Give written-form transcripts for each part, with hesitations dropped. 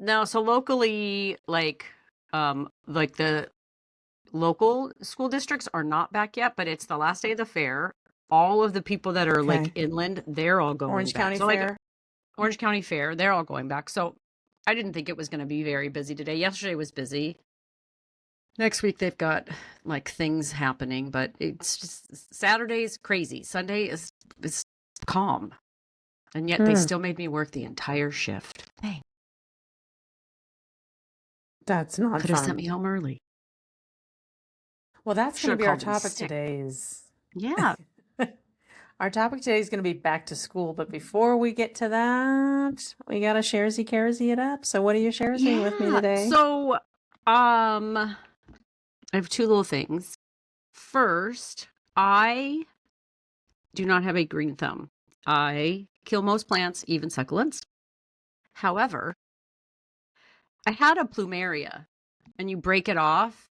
no, so locally, like the local school districts are not back yet, but it's the last day of the fair. All of the people that are like Okay. inland, they're all going Orange back. County So like Fair. Orange County Fair, they're all going back. So I didn't think it was going to be very busy today. Yesterday was busy. Next week they've got like things happening, but it's just Saturday's crazy. Sunday is calm. And yet they still made me work the entire shift. Dang. That's not Could have sent fun. me home early. Well, that's going Should to have be our called in topic sick. today is Yeah. our topic today is going to be back to school. But before we get to that, we got to Sharsie it up. So what are you sharing with me Yeah. today? So I have two little things. First, I do not have a green thumb. I kill most plants, even succulents. However, I had a plumeria, and you break it off,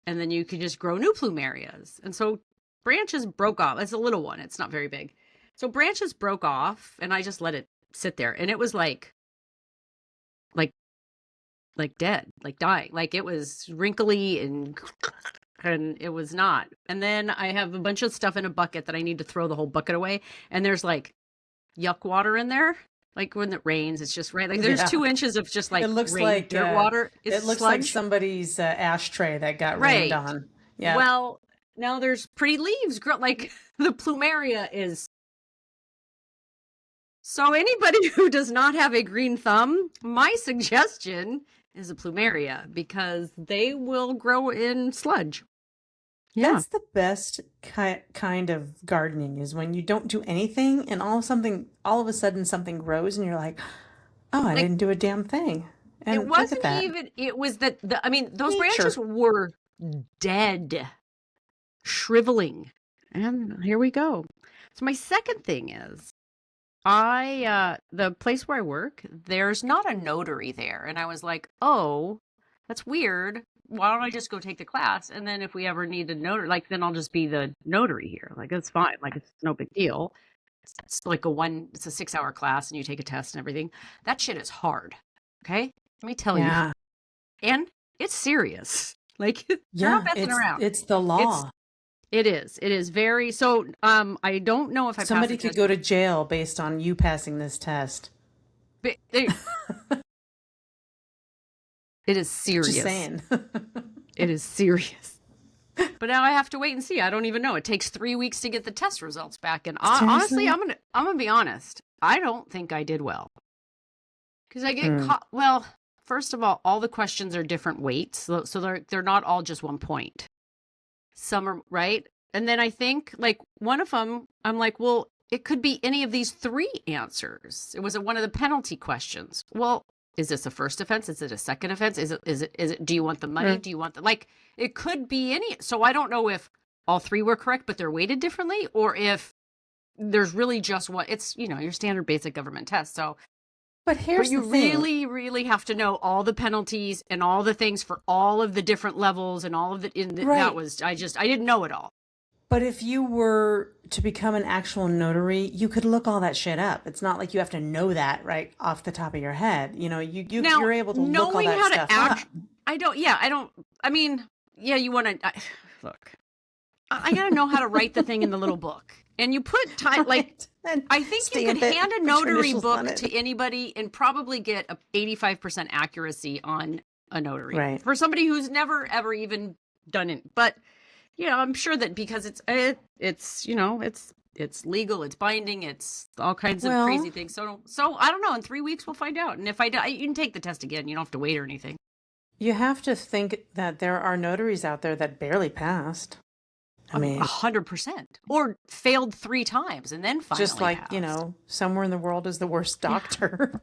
and then you could just grow new plumerias. And so branches broke off. It's a little one. It's not very big. So branches broke off, and I just let it sit there. And it was like dead, like dying. Like it was wrinkly and it was not. And then I have a bunch of stuff in a bucket that I need to throw the whole bucket away. And there's like yuck water in there. Like when it rains, it's just right. Like there's 2 inches of just like It looks rain, like dirt water. It's it looks like sludge. somebody's ashtray that got rained Right. on. Yeah. Well, now there's pretty leaves. Like the plumeria is. So anybody who does not have a green thumb, my suggestion is a plumeria because they will grow in sludge. Yeah. That's the best kind of gardening is when you don't do anything and all of a sudden something grows and you're like, oh, I didn't do a damn thing. And it wasn't look at that. even, it was that, I mean, those Nature. branches were dead, shriveling. And here we go. So my second thing is, the place where I work, there's not a notary there. And I was like, oh, that's weird. Why don't I just go take the class? And then if we ever need a notary, like, then I'll just be the notary here. Like, it's fine. Like, it's no big deal. It's like it's a 6-hour class and you take a test and everything. That shit is hard. Okay. Let me tell you. And it's serious. Like, they're not messing around. It's the law. It is. It is very, so, I don't know if somebody could go to jail based on you passing this test. But it is serious. Just saying. It is serious. But now I have to wait and see. I don't even know. It takes 3 weeks to get the test results back. And honestly, I'm gonna be honest. I don't think I did well. Because I get caught. Well, first of all the questions are different weights. So they're not all just 1 point. Some are right. And then I think like one of them, I'm like, well, it could be any of these 3 answers. It was one of the penalty questions. Well, is this a first offense? Is it a second offense? Is it, do you want the money? Do you want it could be any. So I don't know if all 3 were correct, but they're weighted differently, or if there's really just one. It's, your standard basic government test. So, but you really, really have to know all the penalties and all the things for all of the different levels and all of the, that was, I didn't know it all. But if you were to become an actual notary, you could look all that shit up. It's not like you have to know that right off the top of your head. You're able to look all that stuff up. I mean, yeah, you want to look. I got to know how to write the thing in the little book. And you put time, like, I think you could hand a notary book to anybody and probably get a 85% accuracy on a notary. Right. For somebody who's never, ever even done it. But, I'm sure that because it's legal, it's binding, it's all kinds of crazy things. So I don't know. In 3 weeks, we'll find out. And if you can take the test again. You don't have to wait or anything. You have to think that there are notaries out there that barely passed. I mean, 100%, or failed 3 times and then finally just like passed. Somewhere in the world is the worst doctor.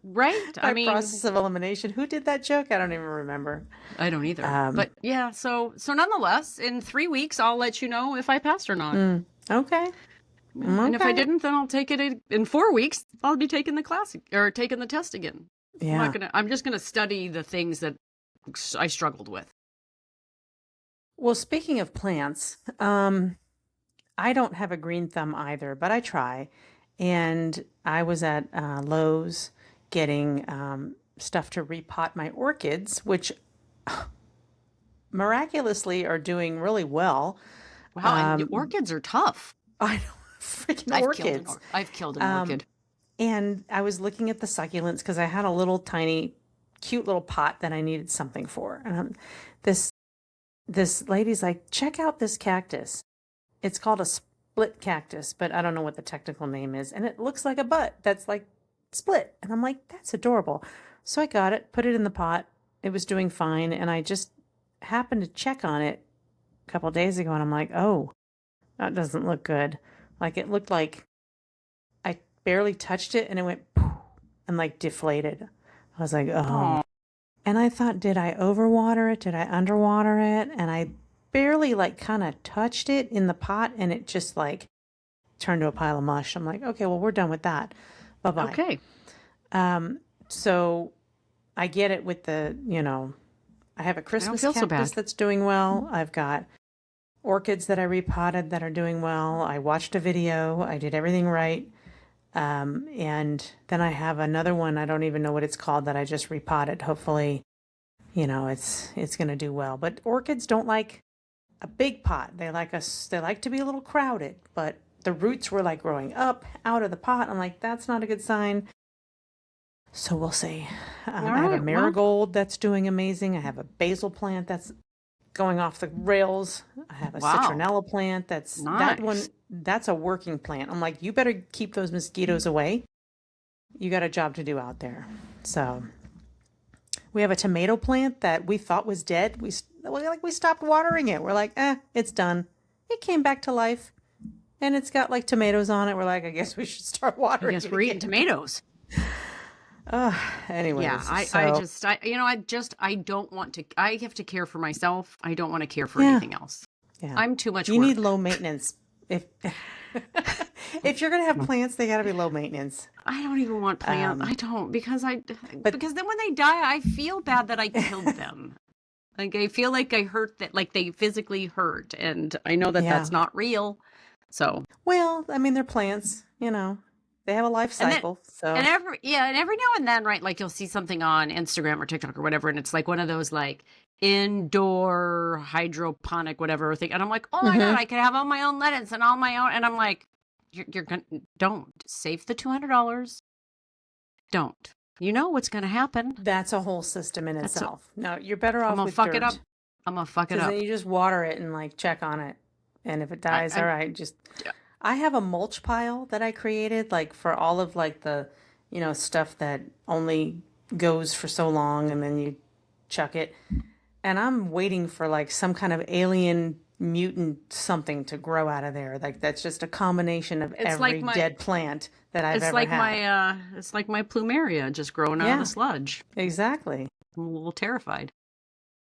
Right. I mean, process of elimination. Who did that joke? I don't even remember. I don't either. But yeah, so nonetheless, in 3 weeks, I'll let you know if I passed or not. Okay. And if I didn't, then I'll take it in 4 weeks. I'll be taking the class or taking the test again. Yeah. I'm just gonna study the things that I struggled with. Well, speaking of plants, I don't have a green thumb either, but I try. And I was at Lowe's getting stuff to repot my orchids, which miraculously are doing really well. Wow, and the orchids are tough. I know, freaking orchids. I've killed an orchid. And I was looking at the succulents because I had a little tiny, cute little pot that I needed something for. And this lady's like, check out this cactus. It's called a split cactus, but I don't know what the technical name is. And it looks like a butt that's like split. And I'm like, that's adorable. So I got it, put it in the pot. It was doing fine. And I just happened to check on it a couple of days ago. And I'm like, oh, that doesn't look good. Like it looked like I barely touched it and it went poof, and like deflated. I was like, oh. Aww. And I thought, did I overwater it? Did I underwater it? And I barely like kind of touched it in the pot and it just like turned to a pile of mush. I'm like, okay, well, we're done with that. Bye-bye. Okay. So I get it with the, I have a Christmas cactus that's doing well. I've got orchids that I repotted that are doing well. I watched a video. I did everything right. And then I have another one. I don't even know what it's called that I just repotted. Hopefully, it's going to do well. But orchids don't like a big pot. They like to be a little crowded, but the roots were like growing up out of the pot. I'm like, that's not a good sign. So we'll see. I have a marigold that's doing amazing. I have a basil plant that's going off the rails. I have a citronella plant that's that one. That's a working plant. I'm like, you better keep those mosquitoes away. You got a job to do out there. So we have a tomato plant that we thought was dead. We stopped watering it. We're like, it's done. It came back to life, and it's got like tomatoes on it. We're like, I guess we should start watering. I guess we're eating tomatoes. Anyways. Yeah, I don't want to. I have to care for myself. I don't want to care for anything else. Yeah. I'm too much. You need low maintenance. If you're gonna have plants, they gotta be low maintenance. I don't even want plants. I don't because then when they die, I feel bad that I killed them. Like I feel like I hurt that, like they physically hurt, and I know that that's not real. So well, I mean, they're plants, They have a life cycle. And every now and then, right? Like you'll see something on Instagram or TikTok or whatever, and it's like one of those like indoor hydroponic whatever thing, and I'm like, oh my God, I could have all my own lettuce and all my own, and I'm like, you're gonna don't save the $200. Don't. You know what's gonna happen? That's a whole system in itself. No, you're better off. I'm gonna with fuck dirt. it up. I'm gonna fuck it up. Then you just water it and like check on it, and if it dies, all right, just. I have a mulch pile that I created, like for all of like the, stuff that only goes for so long and then you chuck it. And I'm waiting for like some kind of alien mutant something to grow out of there. Like that's just a combination of every dead plant that I've ever had. It's like my plumeria just growing out of the sludge. Exactly. I'm a little terrified.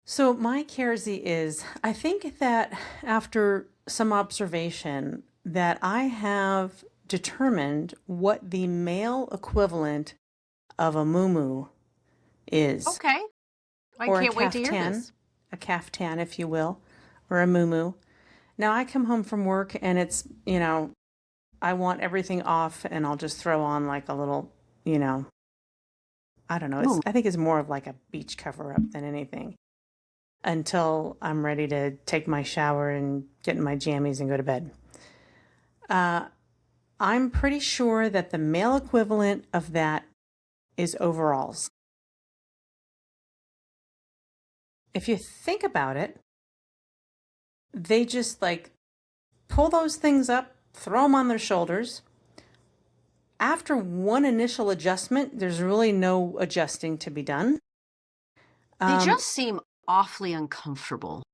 So my Karsie is, I think that after some observation, that I have determined what the male equivalent of a Moomoo is. Okay. I can't wait to hear this. A caftan, if you will, or a Moomoo. Now I come home from work and it's, I want everything off and I'll just throw on like a little, I don't know. I think it's more of like a beach cover up than anything until I'm ready to take my shower and get in my jammies and go to bed. I'm pretty sure that the male equivalent of that is overalls. If you think about it, they just like pull those things up, throw them on their shoulders. After one initial adjustment, there's really no adjusting to be done. They just seem awfully uncomfortable.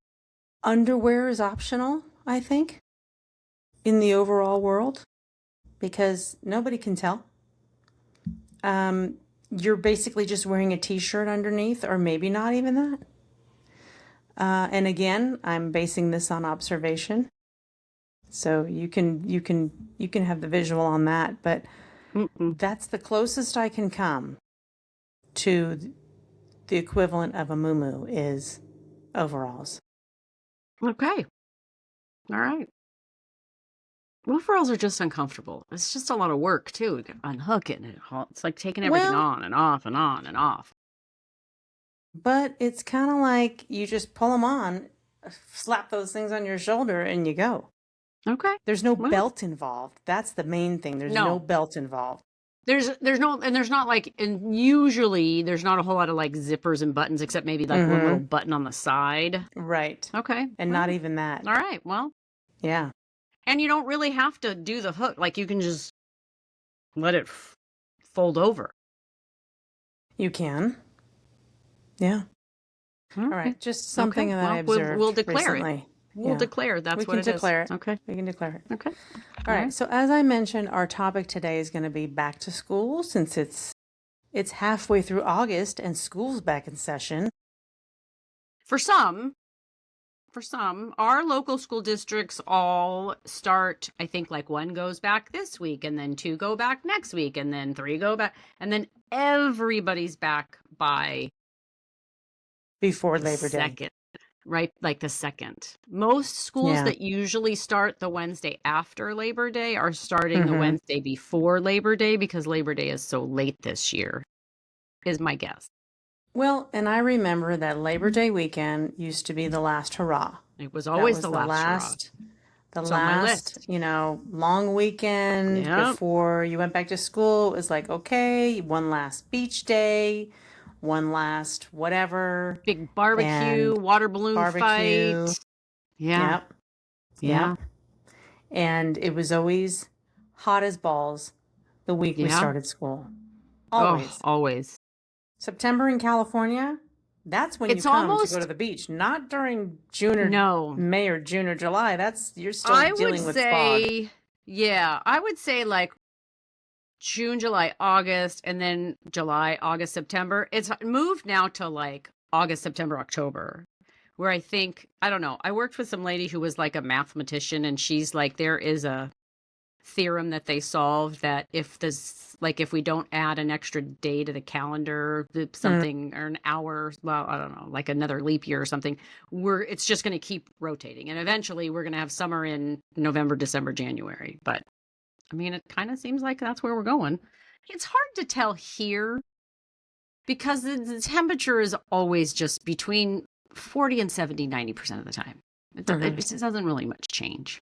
Underwear is optional, I think, in the overall world, because nobody can tell. You're basically just wearing a t-shirt underneath, or maybe not even that. And again, I'm basing this on observation, so you can have the visual on that. But that's the closest I can come to the equivalent of a Moomoo is overalls. Okay. All right. Overalls are just uncomfortable. It's just a lot of work too. Unhook it. It's like taking everything on and off and on and off. But it's kind of like you just pull them on, slap those things on your shoulder, and you go. Okay. There's no Well, belt involved. That's the main thing. There's no belt involved. There's no, and there's not like, and usually there's not a whole lot of like zippers and buttons, except maybe like one little button on the side. Right. Okay. And not even that. All right. Well. Yeah. And you don't really have to do the hook. Like you can just let it fold over. You can. Yeah. Okay. All right. Just something that I observed we'll declare recently. it. We'll declare that's what it is. We can declare it. Okay. We can declare it. Okay. All right. So as I mentioned, our topic today is going to be back to school, since it's halfway through August and school's back in session. For some, our local school districts all start, I think like one goes back this week, and then 2 go back next week, and then 3 go back, and then everybody's back by before Labor Day. Right, like the 2nd. Most schools that usually start the Wednesday after Labor Day are starting the Wednesday before Labor Day, because Labor Day is so late this year, is my guess. Well, and I remember that Labor Day weekend used to be the last hurrah. It was always the last hurrah. The last, long weekend before you went back to school. It was like, okay, one last beach day, one last whatever. Big barbecue, water balloon fight. Yeah. Yep. And it was always hot as balls the week we started school. Always. Oh, always. September in California, that's when you come to go to the beach, not during June or May or June or July. You're still dealing with fog. Yeah, I would say like June, July, August, and then July, August, September. It's moved now to like August, September, October, where I think, I don't know, I worked with some lady who was like a mathematician, and she's like, there is a theorem that they solved that if we don't add an extra day to the calendar, something or an hour, well, I don't know, like another leap year or something, it's just going to keep rotating, and eventually we're going to have summer in November, December, January. But I mean, it kind of seems like that's where we're going. It's hard to tell here because the temperature is always just between 40 and 70, 90% of the time. It doesn't really much change.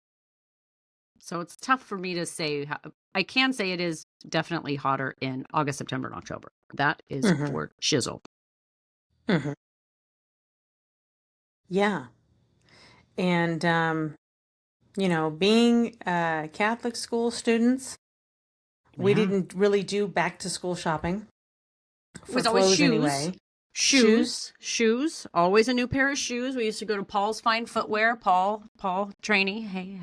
So it's tough for me to say. I can say it is definitely hotter in August, September, and October. That is for shizzle. Yeah. And, being Catholic school students, we didn't really do back to school shopping. It was always shoes. Anyway. Shoes. Always a new pair of shoes. We used to go to Paul's Fine Footwear. Paul Trainey. Hey,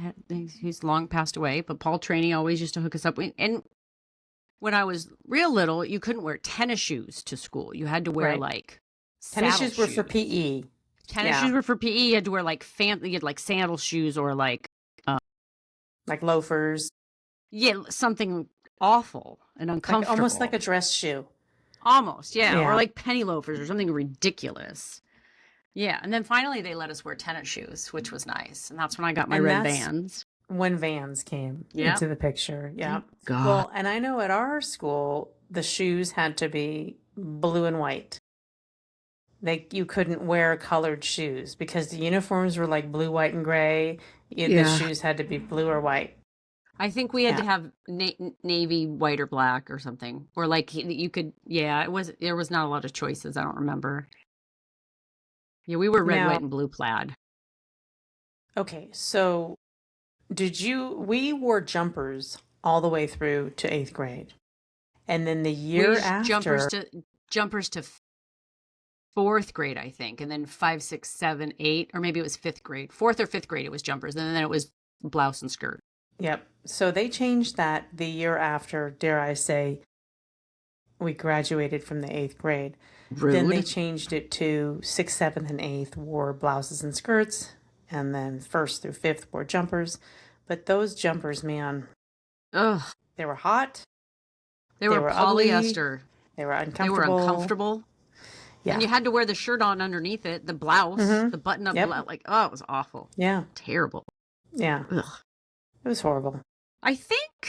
he's long passed away, but Paul Trainey always used to hook us up. And when I was real little, you couldn't wear tennis shoes to school. You had to wear like tennis shoes were for PE. Tennis shoes were for PE. You had to wear like you had like sandal shoes or like loafers. Yeah, something awful and uncomfortable. Almost like a dress shoe. Almost, yeah. Or like penny loafers or something ridiculous. Yeah, and then finally they let us wear tennis shoes, which was nice. And that's when I got my red Vans. When Vans came into the picture. Yeah. God. Well, and I know at our school, the shoes had to be blue and white. You couldn't wear colored shoes because the uniforms were like blue, white, and gray. The shoes had to be blue or white. I think we had to have navy, white, or black or something. Or like you could, there was not a lot of choices. I don't remember. Yeah, we were red, white, and blue plaid. Okay, so we wore jumpers all the way through to 8th grade. And then the year after. Jumpers to 4th grade, I think. And then 5, 6, 7, 8, or maybe it was 5th grade. 4th or 5th grade, it was jumpers. And then it was blouse and skirt. Yep. So they changed that the year after, dare I say, we graduated from the 8th grade. Rude. Then they changed it to 6th, 7th, and 8th wore blouses and skirts. And then 1st through 5th wore jumpers. But those jumpers, man, they were hot. They were polyester. Ugly, they were uncomfortable. Yeah. And you had to wear the shirt on underneath it, the blouse, the button-up blouse. Like, it was awful. Yeah. Terrible. Yeah. Ugh. It was horrible. I think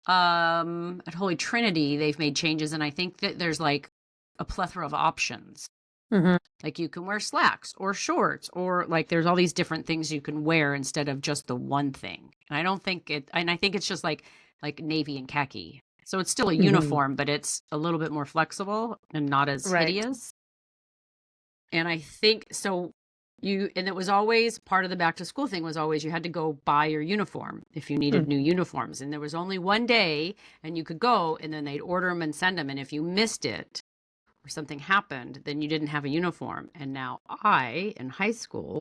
at Holy Trinity, they've made changes, and I think that there's like a plethora of options. Mm-hmm. Like you can wear slacks or shorts, or like there's all these different things you can wear instead of just the one thing. And I think it's just like navy and khaki. So it's still a uniform, but it's a little bit more flexible and not as hideous. And I think so. And it was always part of the back to school thing was always you had to go buy your uniform if you needed new uniforms. And there was only one day and you could go and then they'd order them and send them. And if you missed it or something happened, then you didn't have a uniform. And now I, in high school,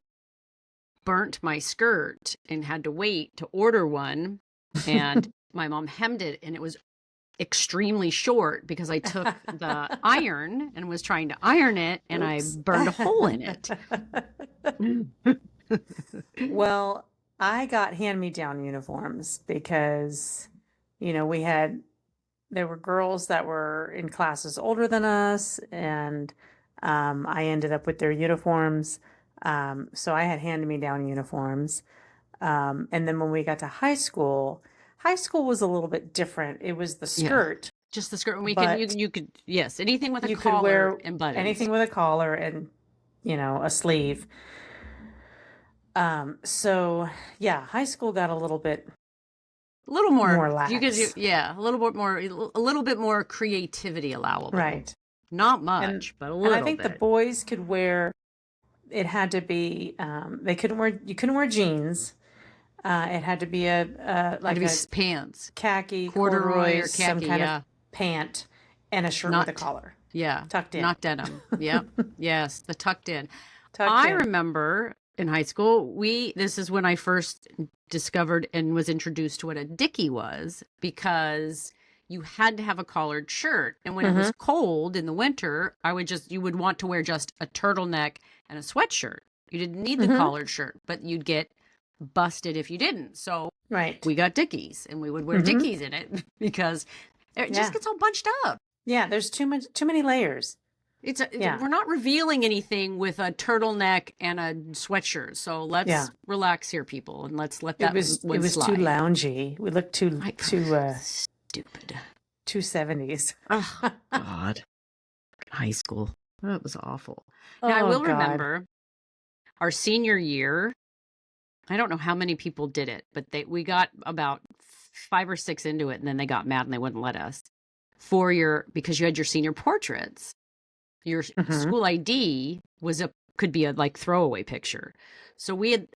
burnt my skirt and had to wait to order one. And my mom hemmed it and it was extremely short because I took the iron and was trying to iron it and I burned a hole in it. Well, I got hand-me-down uniforms because, there were girls that were in classes older than us, and I ended up with their uniforms. So I had hand-me-down uniforms. And then when we got to high school was a little bit different. It was the skirt. Just the skirt. You could, yes, anything with a collar and buttons. Anything with a collar and, a sleeve. So yeah, high school got a little more lax. You could a little bit more creativity allowable. Right. Not much, but a little bit. And I think the boys could wear, it had to be, you couldn't wear jeans. It had to be pants, khaki, corduroy or khaki, some kind of pant, and a shirt with a collar. Yeah, tucked in, not denim. Yep, yes, the tucked in. I remember in high school, this is when I first discovered and was introduced to what a dickie was, because you had to have a collared shirt, and when it was cold in the winter, you would want to wear just a turtleneck and a sweatshirt. You didn't need the collared shirt, but you'd get busted if you didn't. So we got dickies and we would wear dickies in it because it just gets all bunched up. Yeah, there's too many layers. We're not revealing anything with a turtleneck and a sweatshirt. So let's relax here, people, and let's let that it was slide. Too loungy. We looked too stupid. 270s. Oh God. High school. That was awful. Now I will remember our senior year. I don't know how many people did it, but we got about 5 or 6 into it, and then they got mad and they wouldn't let us because you had your senior portraits. Your school ID could be a like throwaway picture. So we had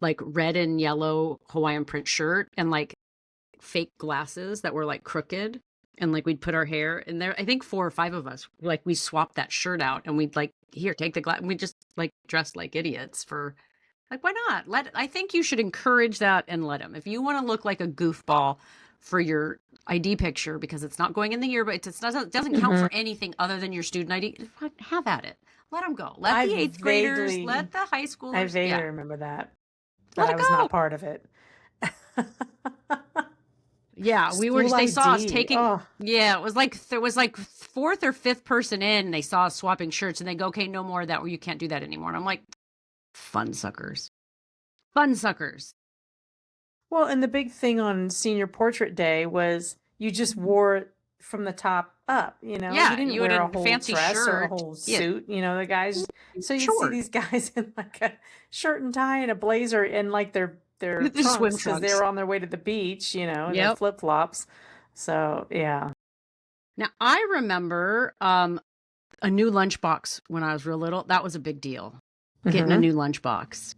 like red and yellow Hawaiian print shirt and like fake glasses that were like crooked, and like we'd put our hair in there. I think 4 or 5 of us, like we swapped that shirt out and we'd like, here, take the glass. And we just like dressed like idiots for. Like, why not? I think you should encourage that and let them. If you want to look like a goofball for your ID picture because it's not going in the year, but it doesn't count for anything other than your student ID, have at it. Let them go. Let the 8th graders, let the high schoolers. I vaguely remember that. But I was not part of it. Yeah, they saw us taking. Oh. Yeah, it was like there was like 4th or 5th person in, and they saw us swapping shirts, and they go, "Okay, no more of that. Or you can't do that anymore." And I'm like, fun suckers. Well, and the big thing on senior portrait day was you just wore it from the top up, Yeah, you didn't wear a whole fancy dress shirt or a whole suit, the guys. So you see these guys in like a shirt and tie and a blazer and like their trunks because they were on their way to the beach, their flip flops. So yeah. Now I remember a new lunchbox when I was real little. That was a big deal. Getting a new lunchbox.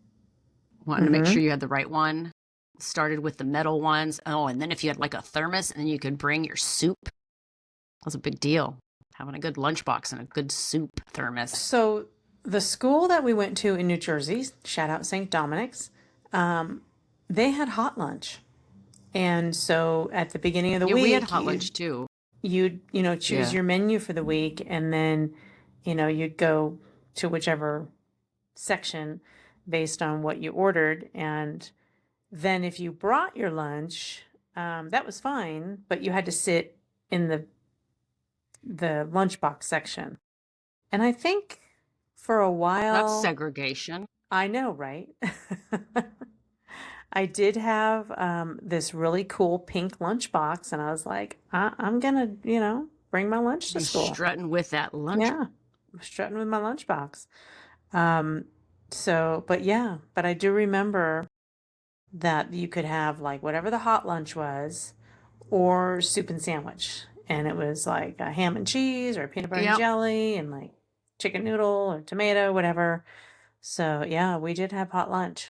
Wanting to make sure you had the right one. Started with the metal ones. Oh, and then if you had like a thermos and then you could bring your soup. That was a big deal. Having a good lunchbox and a good soup thermos. So the school that we went to in New Jersey, shout out St. Dominic's, they had hot lunch. And so at the beginning of the week, we had hot lunch too. You'd, choose your menu for the week, and then, you'd go to whichever section based on what you ordered. And then if you brought your lunch, that was fine, but you had to sit in the lunchbox section. And I think for a while... That's segregation. I know, right? I did have this really cool pink lunchbox, and I was like, I'm going to, bring my lunch to Be school. strutting with that lunch. Yeah, strutting with my lunchbox. But I do remember that you could have like whatever the hot lunch was, or soup and sandwich, and it was like a ham and cheese or peanut butter and Yep. jelly and like chicken noodle or tomato, whatever. So yeah, we did have hot lunch.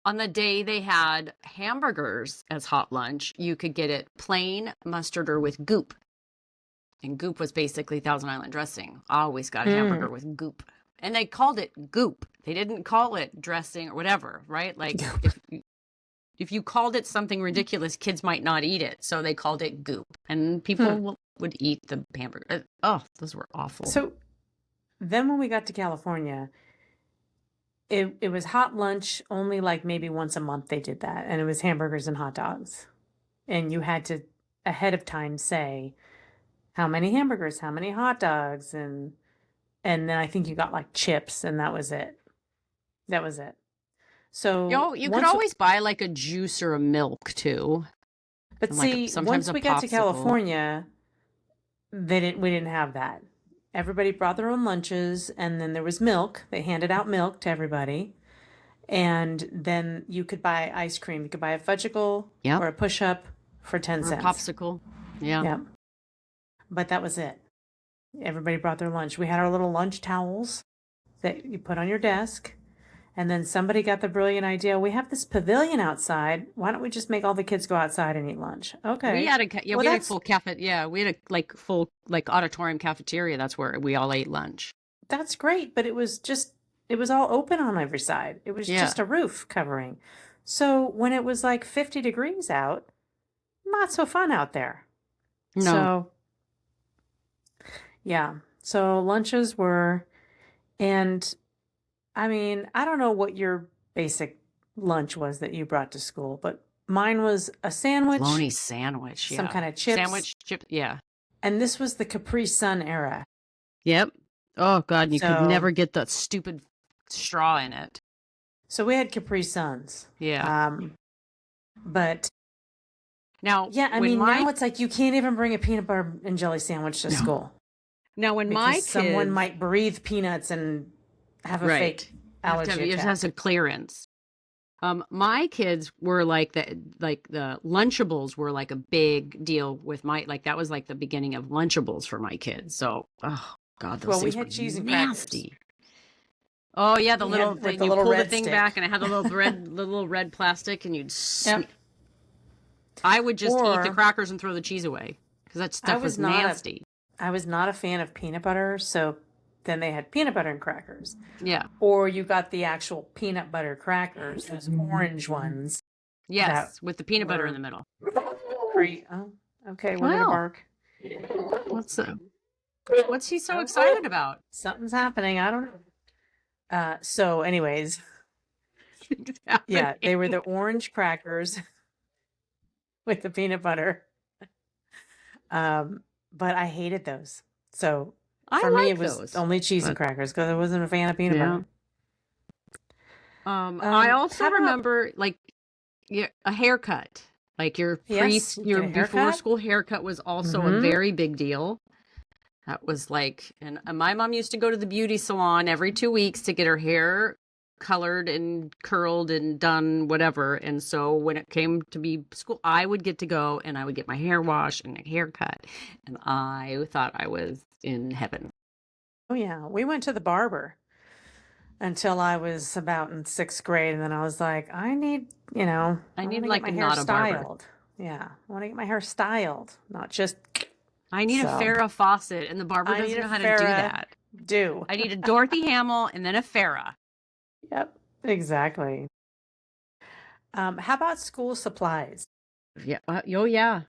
On the day they had hamburgers as hot lunch, you could get it plain mustard or with goop. And goop was basically Thousand Island dressing. I always got a hamburger with goop. And they called it goop. They didn't call it dressing or whatever, right? Like if you called it something ridiculous, kids might not eat it. So they called it goop. And people would eat the hamburger. Oh, those were awful. So then when we got to California, it was hot lunch only like maybe once a month they did that. And it was hamburgers and hot dogs. And you had to ahead of time say how many hamburgers, how many hot dogs, and then I think you got like chips, and that was it. That was it. So you could always buy like a juice or a milk too. But and see, once we got to California, we didn't have that. Everybody brought their own lunches, and then there was milk. They handed out milk to everybody. And then you could buy ice cream. You could buy a fudgicle or a push-up for 10 cents. A popsicle. Yeah. But that was it. Everybody brought their lunch. We had our little lunch towels that you put on your desk. And then somebody got the brilliant idea. We have this pavilion outside. Why don't we just make all the kids go outside and eat lunch? Okay. We had a full cafe. Yeah, we had a full auditorium cafeteria. That's where we all ate lunch. That's great, but it was all open on every side. It was just a roof covering. So when it was like 50 degrees out, not so fun out there. No. So yeah. So lunches were, and I mean, I don't know what your basic lunch was that you brought to school, but mine was a sandwich. Bologna sandwich, some kind of chips. Sandwich, chip, yeah. And this was the Capri Sun era. Yep. Oh, God, you could never get that stupid straw in it. So we had Capri Suns. Yeah. But now, now it's like you can't even bring a peanut butter and jelly sandwich to school. Now, when my kids... someone might breathe peanuts and have a fake allergy It has a clearance. My kids were like the Lunchables were like a big deal with that was like the beginning of Lunchables for my kids. So, oh God, those things we had cheese and nasty. Crackers. Oh yeah, the little thing. You pull the thing stick back, and it had the little red plastic, and you'd. I would just eat the crackers and throw the cheese away because that stuff was nasty. I was not a fan of peanut butter, so then they had peanut butter and crackers. Yeah. Or you got the actual peanut butter crackers, those orange ones. Yes, with the peanut butter in the middle. Great. Oh, okay. We're gonna bark. What's he so excited about? Something's happening. I don't know. So, anyways, they were the orange crackers with the peanut butter. But I hated those. So for me, it was only cheese and crackers because I wasn't a fan of peanut butter. I also remember a haircut. Like your before school haircut was also a very big deal. That was and my mom used to go to the beauty salon every 2 weeks to get her hair colored and curled and done whatever. And so when it came to be school, I would get to go and I would get my hair washed and a haircut. And I thought I was in heaven. Oh yeah. We went to the barber until I was about in 6th grade. And then I was like, I need like my hair styled. Yeah. I want to get my hair styled, not just. I need a Farrah Fawcett, and the barber doesn't know how to do that. I need a Dorothy Hamill and then a Farrah. Yep, exactly. How about school supplies? Yeah. Yeah.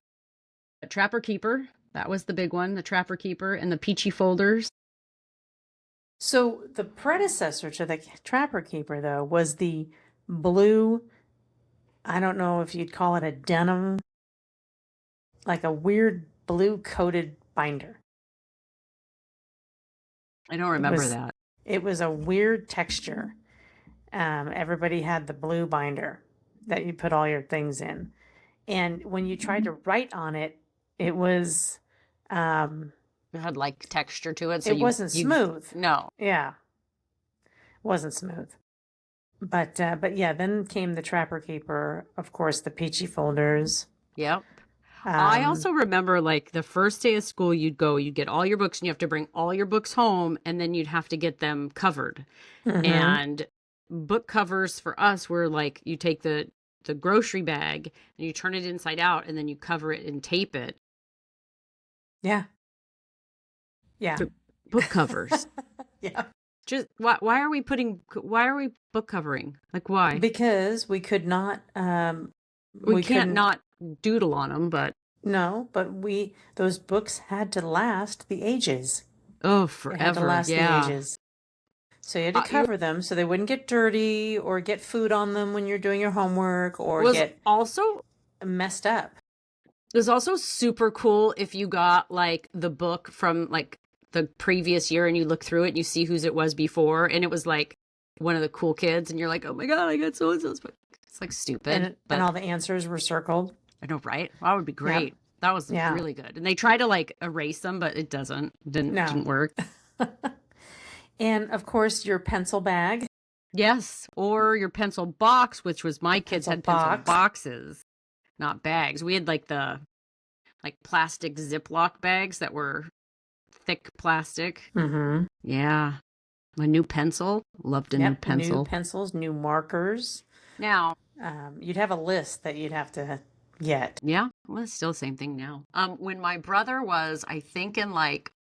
A Trapper Keeper. That was the big one. The Trapper Keeper and the Peachy folders. So the predecessor to the Trapper Keeper, though, was the blue, I don't know if you'd call it a denim, like a weird blue coated binder. I don't remember that. It was a weird texture. Everybody had the blue binder that you put all your things in. And when you tried to write on it, it was It had like texture to it. So it wasn't smooth. No. Yeah. Wasn't smooth. But yeah, then came the Trapper Keeper, of course, the Peachy folders. Yep. I also remember like the first day of school, you'd get all your books and you have to bring all your books home and then you'd have to get them covered. And book covers for us were like, you take the grocery bag and you turn it inside out and then you cover it and tape it. Yeah. Yeah. Book covers. Yeah. Just why are we book covering? Like why? Because we could not we can't not doodle on them, but those books had to last the ages. Oh, forever. They had to last the ages. So you had to cover them so they wouldn't get dirty or get food on them when you're doing your homework or get also messed up. It was also super cool if you got like the book from like the previous year and you look through it and you see whose it was before and it was like one of the cool kids and you're like, oh my God, I got so-and-so's book. It's like stupid. And all the answers were circled. I know, right? That would be great. Yep. That was really good. And they try to like erase them, but it didn't work. And of course, your pencil bag. Yes. Or your pencil box, which was my kids had pencil boxes, not bags. We had like the plastic Ziploc bags that were thick plastic. Mm-hmm. Yeah. My new pencil. Loved a new pencil. New pencils, new markers. Now, you'd have a list that you'd have to get. Yeah. Well, it's still the same thing now. When my brother was, I think in like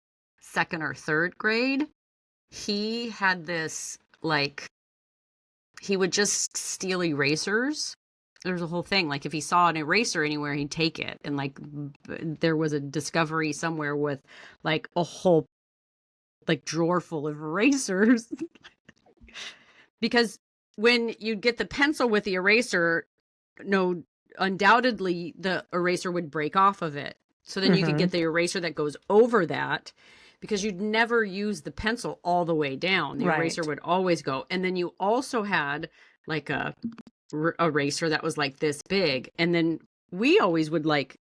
2nd or 3rd grade, he had this, like, he would just steal erasers. There's a whole thing. Like, if he saw an eraser anywhere, he'd take it. And, like, there was a discovery somewhere with, like, a whole, like, drawer full of erasers. Because when you'd get the pencil with the eraser, undoubtedly the eraser would break off of it. So then you could get the eraser that goes over that. Because you'd never use the pencil all the way down. The eraser would always go. And then you also had like a eraser that was like this big. And then we always would like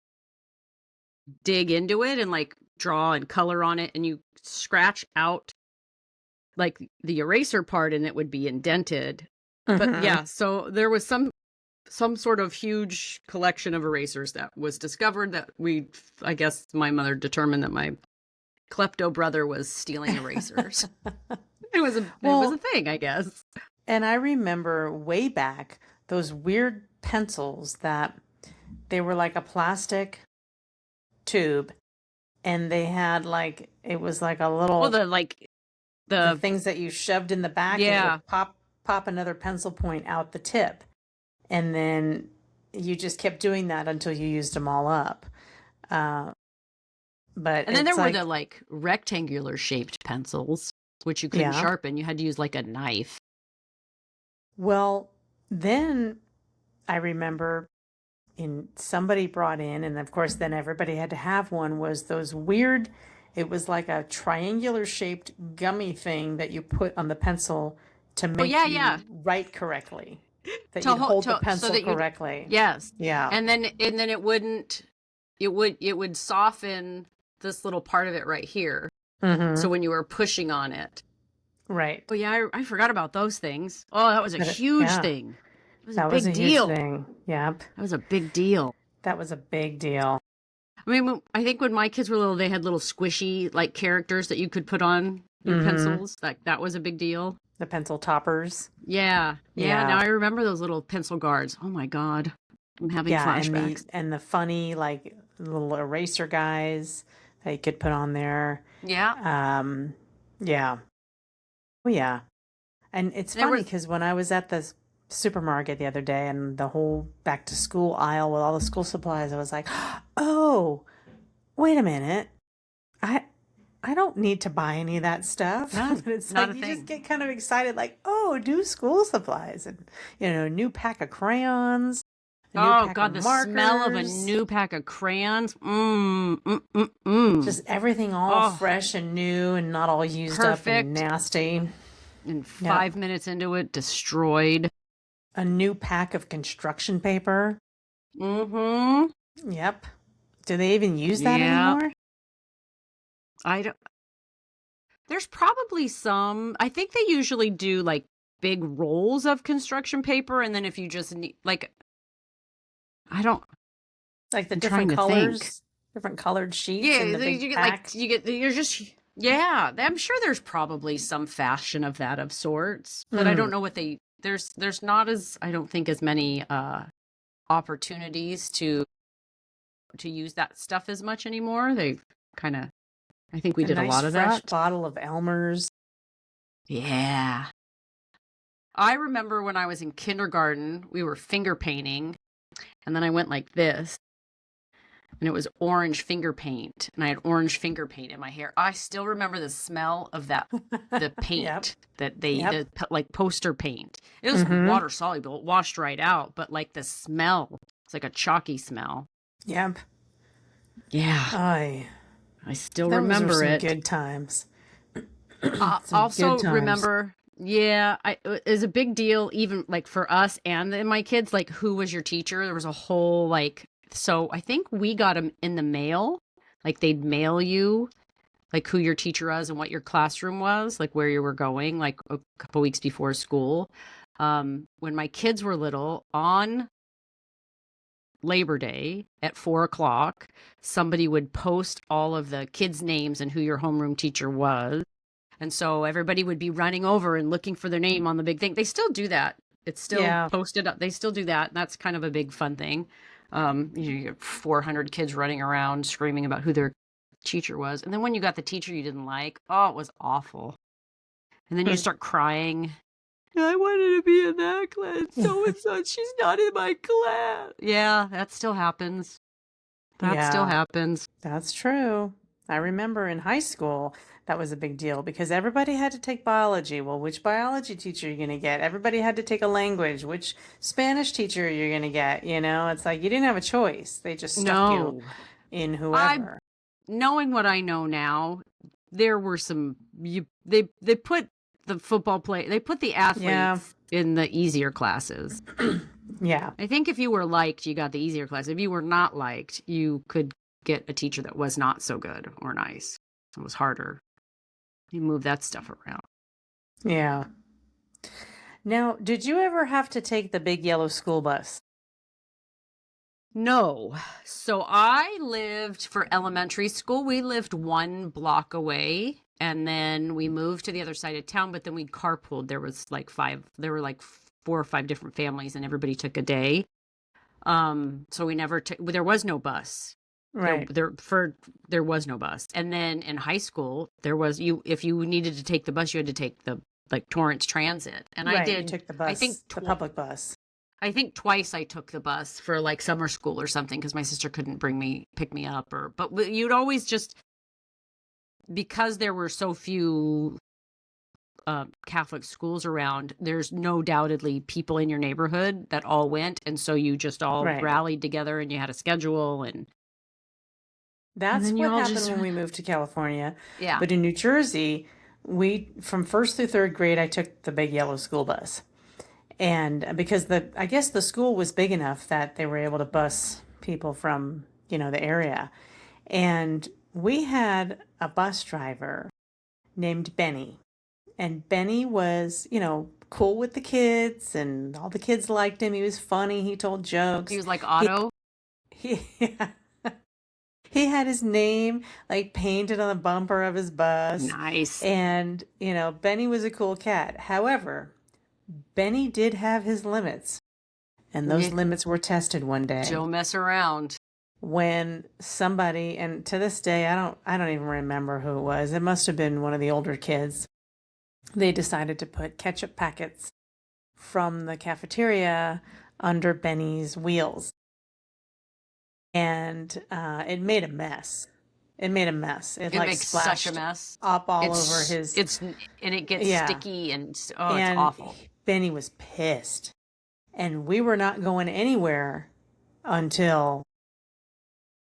dig into it and like draw and color on it. And you scratch out like the eraser part and it would be indented. But yeah, so there was some sort of huge collection of erasers that was discovered that I guess my mother determined that my klepto brother was stealing erasers. It was a thing, I guess. And I remember way back those weird pencils that they were like a plastic tube, and they had like it was like a little the things that you shoved in the back. And it would pop another pencil point out the tip, and then you just kept doing that until you used them all up. And then there were the like rectangular shaped pencils, which you couldn't sharpen. You had to use like a knife. Well, then I remember somebody brought in, and of course then everybody had to have one, was those weird, it was like a triangular shaped gummy thing that you put on the pencil to make you write correctly. That you'd hold the pencil so correctly. Yes. Yeah. And then it would soften this little part of it right here. So when you were pushing on it. Right. But yeah, I forgot about those things. Oh, that was a huge thing. It was a big deal. Huge thing. Yep. That was a big deal. That was a big deal. I mean, I think when my kids were little, they had little squishy like characters that you could put on your pencils. That was a big deal. The pencil toppers. Yeah. Now I remember those little pencil guards. Oh my God. I'm having flashbacks. And the funny like little eraser guys that you could put on there. Yeah. Yeah. Oh, yeah. And it's funny because when I was at the supermarket the other day and the whole back to school aisle with all the school supplies, I was like, oh, wait a minute. I don't need to buy any of that stuff. But it's like you just get kind of excited, like, oh, new school supplies and, new pack of crayons. Oh, God, the smell of a new pack of crayons. Just everything all fresh and new and not all used up and nasty. And 5 minutes into it, destroyed. A new pack of construction paper. Mm-hmm. Yep. Do they even use that anymore? I don't, there's probably some, I think they usually do like big rolls of construction paper. And then if you just need, like, I don't, Like the I'm trying to think. different colored sheets Yeah, in the you big get pack. you're just, yeah, I'm sure there's probably some fashion of that of sorts, but I Mm. don't know what there's not as, I don't think as many opportunities to use that stuff as much anymore. They kind of, I think we A did a nice lot of fresh that. bottle of Elmer's. Yeah. I remember when I was in kindergarten, we were finger painting, and then I went like this, and it was orange finger paint, and I had orange finger paint in my hair. I still remember the smell of that, the paint Yep. that Yep. like poster paint. It was Mm-hmm. water soluble, it washed right out, but like the smell, it's like a chalky smell. Yep. Yeah, I I still Those were remember some it. good times. Some good Also times. remember, yeah, it was a big deal, even like for us and my kids, like who was your teacher? There was a whole like, so I think we got them in the mail. Like they'd mail you like who your teacher was and what your classroom was, like where you were going, like a couple weeks before school. When my kids were little, on Labor Day at 4 o'clock, somebody would post all of the kids' names and who your homeroom teacher was. And so everybody would be running over and looking for their name on the big thing. They still do that. It's still posted up. They still do that. That's kind of a big fun thing. You get 400 kids running around screaming about who their teacher was. And then when you got the teacher you didn't like, oh, it was awful. And then you start crying. I wanted to be in that class. So and so, she's not in my class. Yeah, that still happens. That still happens. That's true. I remember in high school, that was a big deal because everybody had to take biology. Well, which biology teacher are you going to get? Everybody had to take a language. Which Spanish teacher you're going to get? You know, it's like you didn't have a choice. They just stuck you in whoever. Knowing what I know now, there were some, they put the they put the athletes in the easier classes. Yeah. I think if you were liked, you got the easier class. If you were not liked, you could get a teacher that was not so good or nice. It was harder. You move that stuff around. Yeah. Now, did you ever have to take the big yellow school bus? No. So I lived for elementary school. We lived 1 block away, and then we moved to the other side of town, but then we carpooled. There were like 4 or 5 different families, and everybody took a day. So we never there was no bus. Right. There was no bus. And then in high school, if you needed to take the bus, you had to take the like Torrance Transit. And I did. You took the bus, I think the public bus. I think twice I took the bus for like summer school or something because my sister couldn't pick me up, but you'd always just, because there were so few Catholic schools around, there's no doubtedly people in your neighborhood that all went, and so you just all rallied together and you had a schedule. And that's what happened when we moved to California. Yeah. But in New Jersey, from 1st through 3rd grade, I took the big yellow school bus. And because I guess the school was big enough that they were able to bus people from, the area. And we had a bus driver named Benny. And Benny was, cool with the kids, and all the kids liked him. He was funny. He told jokes. He was like Otto. He had his name like painted on the bumper of his bus. Nice. And, Benny was a cool cat. However, Benny did have his limits. And those limits were tested one day. Don't mess around. When somebody, and to this day, I don't even remember who it was. It must have been one of the older kids. They decided to put ketchup packets from the cafeteria under Benny's wheels. And it made a mess. It makes such a mess up all over his. And it gets sticky and it's awful. Benny was pissed, and we were not going anywhere until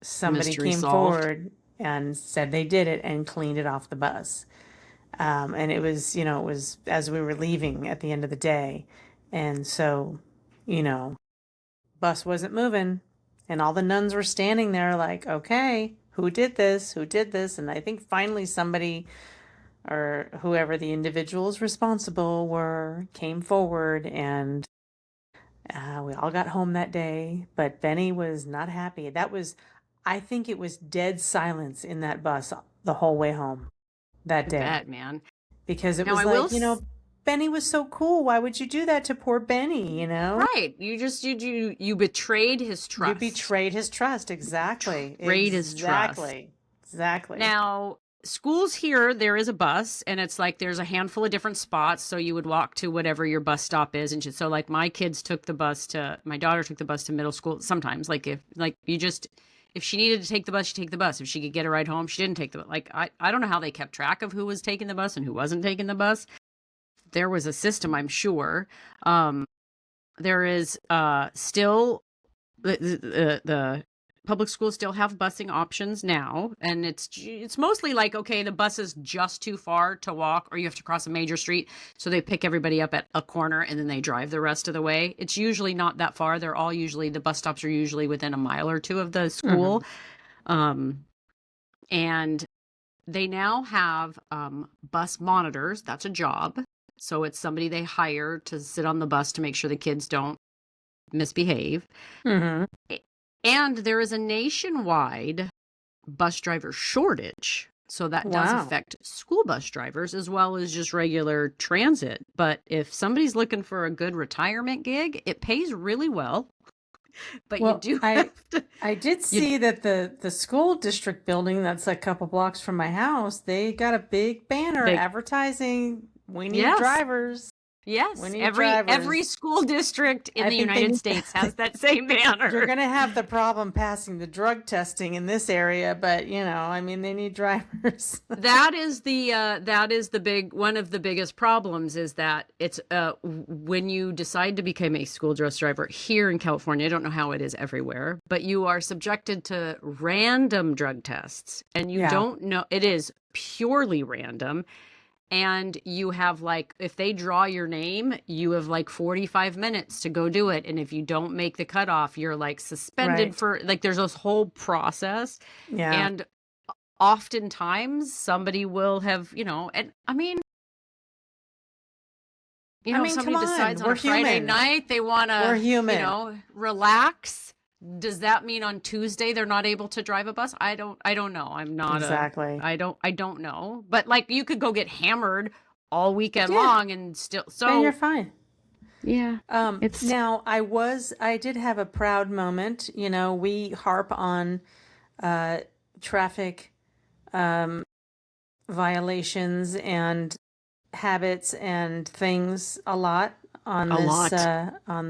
somebody came forward and said they did it and cleaned it off the bus. And it was as we were leaving at the end of the day. And so, bus wasn't moving, and all the nuns were standing there like, okay, who did this, who did this. And I think finally somebody or whoever the individuals responsible came forward, and we all got home that day. But Benny was not happy. I think it was dead silence in that bus the whole way home that day. Bad, man. Because it was like, Benny was so cool. Why would you do that to poor Benny, Right. You betrayed his trust. You betrayed his trust. Exactly. His trust. Exactly. Now, schools here, there is a bus, and it's like there's a handful of different spots. So you would walk to whatever your bus stop is. And so like my daughter took the bus to middle school. Sometimes if she needed to take the bus, she take the bus. If she could get a ride home, she didn't take the bus. Like, I don't know how they kept track of who was taking the bus and who wasn't taking the bus. There was a system, I'm sure. There is still the public schools still have busing options now, and it's mostly like, okay, the bus is just too far to walk, or you have to cross a major street, so they pick everybody up at a corner and then they drive the rest of the way. It's usually not that far. The bus stops are usually within a mile or two of the school. And they now have bus monitors. That's a job. So it's somebody they hire to sit on the bus to make sure the kids don't misbehave. And there is a nationwide bus driver shortage. So that does affect school bus drivers as well as just regular transit. But if somebody's looking for a good retirement gig, it pays really well. But you do have to... I did see that the school district building that's a couple blocks from my house, they got a big banner advertising, we need drivers. Yes, every school district in the United States has that same banner. You're going to have the problem passing the drug testing in this area, but they need drivers. That is one of the biggest problems is that it's when you decide to become a school bus driver here in California. I don't know how it is everywhere, but you are subjected to random drug tests, and you don't know. It is purely random. And you have if they draw your name, you have 45 minutes to go do it. And if you don't make the cutoff, you're suspended for there's this whole process. Yeah. And oftentimes somebody will have, and somebody decides on a Friday night, they want to, relax. Does that mean on Tuesday they're not able to drive a bus? I don't know. I'm not exactly. I don't know. But you could go get hammered all weekend long and still. So and you're fine. Yeah. Now I did have a proud moment. We harp on traffic violations and habits and things a lot on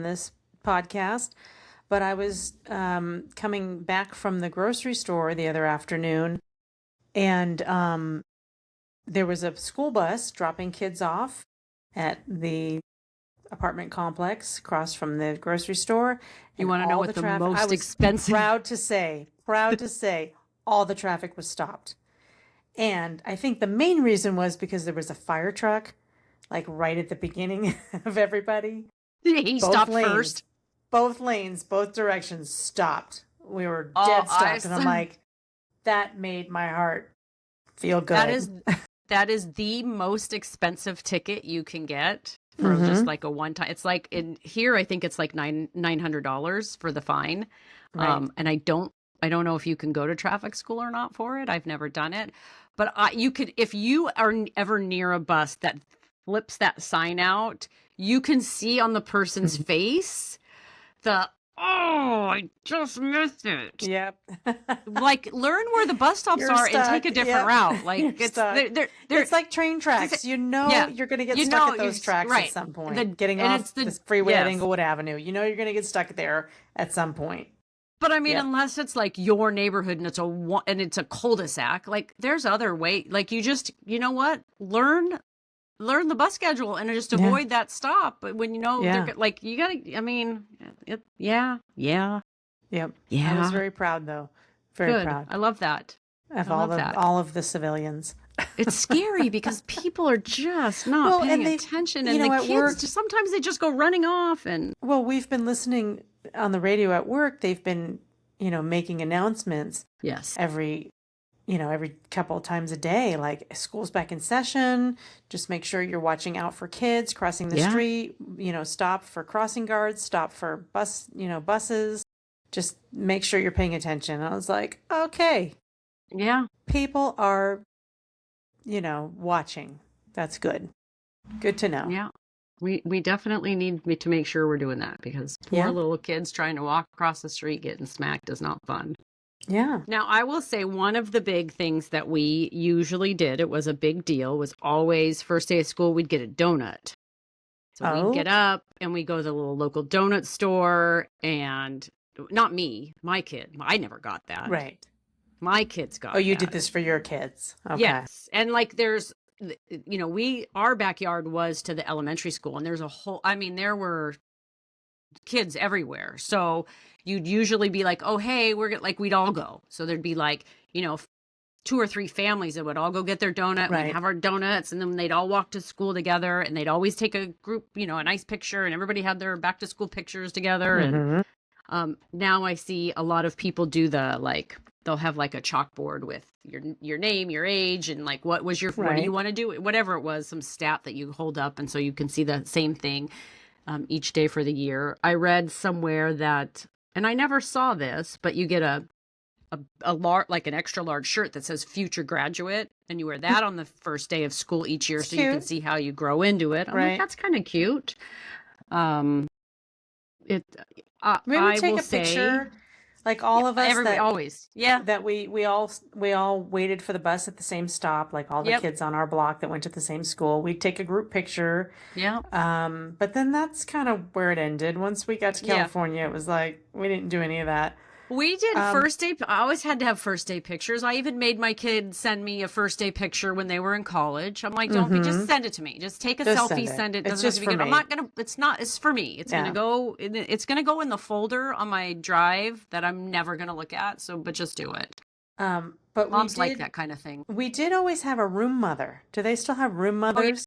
this podcast. But I was coming back from the grocery store the other afternoon, and there was a school bus dropping kids off at the apartment complex across from the grocery store. You want to know what the most expensive? Proud to say, all the traffic was stopped. And I think the main reason was because there was a fire truck, right at the beginning of everybody. He stopped first. Both lanes, both directions stopped. We were dead stopped. And I'm like, that made my heart feel good. That is the most expensive ticket you can get for just a one time. It's in here, I think it's $900 for the fine. Right. And I don't know if you can go to traffic school or not for it. I've never done it. But you could, if you are ever near a bus that flips that sign out, you can see on the person's face I just missed it. Yep. Learn where the bus stops You're are stuck. and take a different route. It's like train tracks. You're going to get stuck at those tracks at some point. Getting off the freeway at Inglewood Avenue. You're going to get stuck there at some point. But I mean, unless it's your neighborhood and it's a cul-de-sac, there's other way. You just, learn the bus schedule and just avoid that stop. But when you gotta, Yep. Yeah. I was very proud though. Very proud. I love that. Of all of the civilians. It's scary because people are just not paying attention, and the kids work, sometimes they just go running off. And we've been listening on the radio at work. They've been, making announcements. Yes. Every every couple of times a day, like school's back in session, just make sure you're watching out for kids crossing the street, stop for crossing guards, stop for buses, just make sure you're paying attention. And I was like, okay. Yeah. People are, watching. That's good. Good to know. Yeah. We definitely need to make sure we're doing that, because poor little kids trying to walk across the street getting smacked is not fun. Yeah. Now, I will say one of the big things that we usually did, it was a big deal, was always first day of school, we'd get a donut. So we'd get up and we'd go to the little local donut store, and not me, my kid. I never got that. Right. My kids got Oh, you that. did this for your kids. Okay. Yes. And like there's, our backyard was to the elementary school, and there's there were kids everywhere. So you'd usually be like, oh, hey, we'd all go. So there'd be like, 2 or 3 families that would all go get their donut. Right. We'd have our donuts, and then they'd all walk to school together, and they'd always take a group, a nice picture, and everybody had their back to school pictures together. Mm-hmm. And now I see a lot of people do they'll have like a chalkboard with your name, your age, and like what do you want to do? Whatever it was, some stat that you hold up, and so you can see the same thing each day for the year. I read somewhere that, and I never saw this, but you get a like an extra large shirt that says future graduate, and you wear that on the first day of school each year, so you can see how you grow into it. I'm like, that's kind of cute. We would take a picture, like all of us. Everybody always, that we all waited for the bus at the same stop, like all the kids on our block that went to the same school. We'd take a group picture. Yeah. But then that's kind of where it ended. Once we got to California, it was like we didn't do any of that. We did first day. I always had to have first day pictures. I even made my kids send me a first day picture when they were in college. I'm like, just send it to me. Just take a selfie, send it. It's just for me. I'm not gonna. It's for me. It's gonna go. It's gonna go in the folder on my drive that I'm never gonna look at. So, but just do it. But moms like that kind of thing. We did always have a room mother. Do they still have room mothers?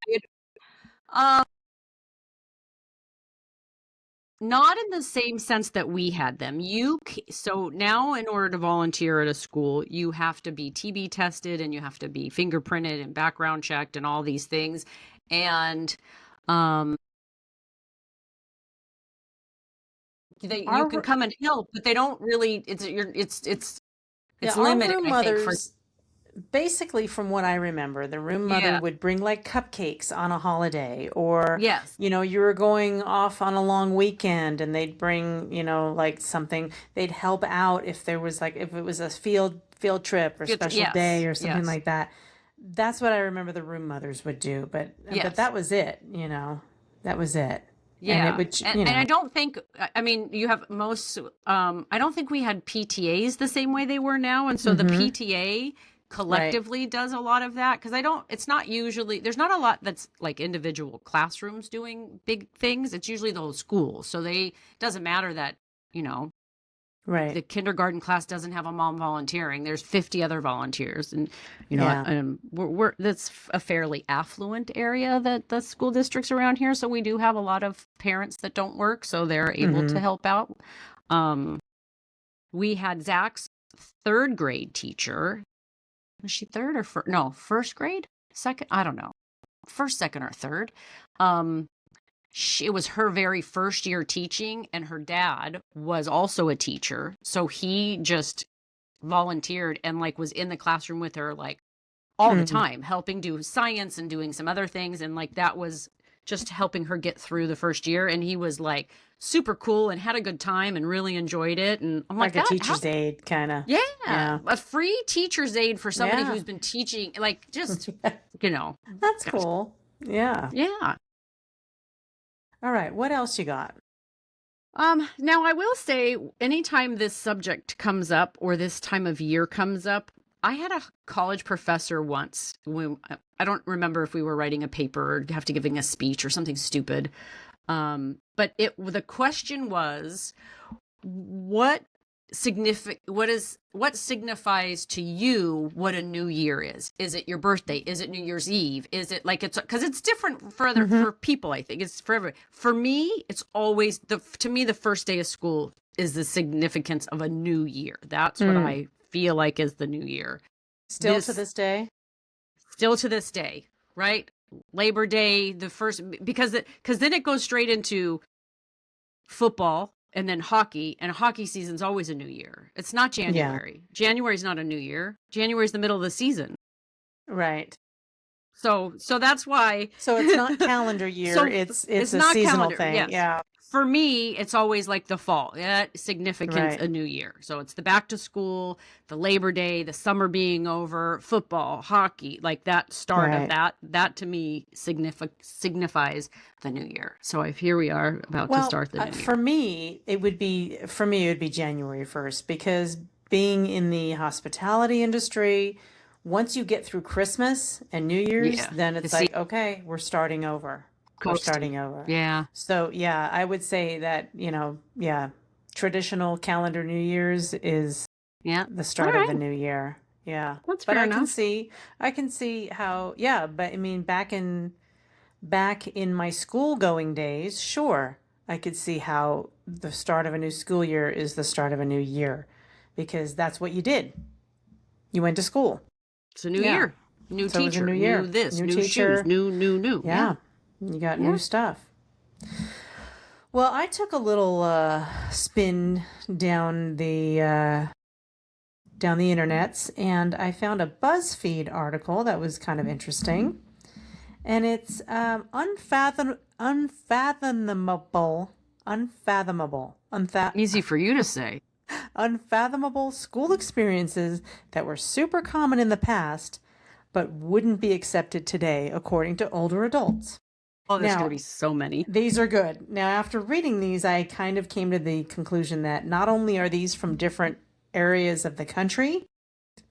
Not in the same sense that we had them. So now, in order to volunteer at a school, you have to be TB tested, and you have to be fingerprinted and background checked and all these things. And you can come and help, but they don't really. It's limited. Room mothers, basically, from what I remember, the room mother would bring like cupcakes on a holiday, or you were going off on a long weekend, and they'd bring like something. They'd help out if there was if it was a field trip or special day or something like that. That's what I remember the room mothers would do, but that was it. That was it. Yeah, and I don't think. You have most. I don't think we had PTAs the same way they were now, and so the PTA collectively does a lot of that, because it's not usually, there's not a lot that's like individual classrooms doing big things. It's usually the whole school. So doesn't matter that, the kindergarten class doesn't have a mom volunteering. There's 50 other volunteers, and that's a fairly affluent area, that the school districts around here. So we do have a lot of parents that don't work, so they're able to help out. We had Zach's 3rd grade teacher. Was she 3rd or first? No, 1st grade? 2nd? I don't know. 1st, 2nd, or 3rd. It was her very first year teaching, and her dad was also a teacher. So he just volunteered and was in the classroom with her all the time, helping do science and doing some other things. And that was just helping her get through the first year. And he was super cool and had a good time and really enjoyed it. And I'm like a teacher's aid kind of. Yeah. A free teacher's aid for somebody who's been teaching, just, That's cool. Yeah. Yeah. All right. What else you got? Now I will say, anytime this subject comes up or this time of year comes up, I had a college professor once. I don't remember if we were writing a paper or have to giving a speech or something stupid. But the question was, what signifies to you what a new year is? Is it your birthday? Is it New Year's Eve? Is it because it's different for people, I think. It's for everybody. For me, it's always the first day of school is the significance of a new year. That's what I feel like is the new year. Still to this day? Still to this day, right? Labor Day, the first, because then it goes straight into football and then hockey, and hockey season's always a new year. It's not January. Yeah. January's not a new year. January's the middle of the season. Right. So that's why. So it's not calendar year. So it's a not seasonal calendar, thing. Yes. Yeah. For me, it's always like the fall. That significance a new year. So it's the back to school, the Labor Day, the summer being over, football, hockey, like that start of that. That to me signifies the new year. So here we are about to start the new year. For me, it would be January 1st, because being in the hospitality industry, once you get through Christmas and New Year's, then it's like, okay, we're starting over. We're starting over. Yeah. So, yeah, I would say that, traditional calendar New Year's is the start of the new year. Yeah. That's fair enough. I can see how, but I mean, back in my school going days, sure, I could see how the start of a new school year is the start of a new year, because that's what you did. You went to school. It's a new year. New teacher, new year. New this, new teacher. Shoes, new. Yeah. You got new stuff. Well, I took a little spin down the internets, and I found a BuzzFeed article that was kind of interesting. And it's unfathomable. Easy for you to say. Unfathomable school experiences that were super common in the past, but wouldn't be accepted today, according to older adults. Oh, there's going to be so many. These are good. Now, after reading these, I kind of came to the conclusion that not only are these from different areas of the country,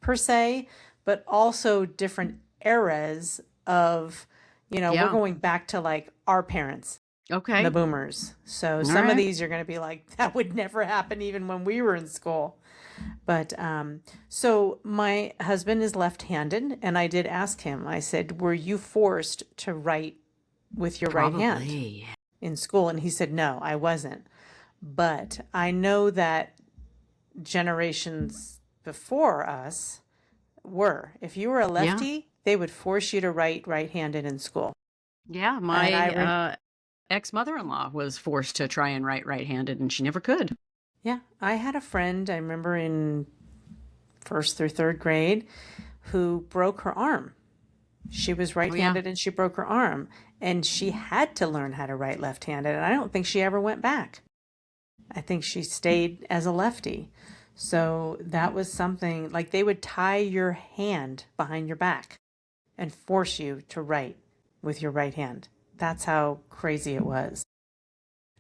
per se, but also different eras of, we're going back to like our parents. Okay. The boomers. So some of these are going to be like, that would never happen even when we were in school. But so my husband is left-handed, and I did ask him, I said, were you forced to write with your right hand in school? And he said, no, I wasn't. But I know that generations before us were. If you were a lefty, they would force you to write right-handed in school. Yeah, my ex-mother-in-law was forced to try and write right-handed, and she never could. Yeah, I had a friend, I remember in 1st through 3rd grade, who broke her arm. She was right-handed and she broke her arm, and she had to learn how to write left-handed, and I don't think she ever went back. I think she stayed as a lefty. So that was something, like they would tie your hand behind your back and force you to write with your right hand. That's how crazy it was.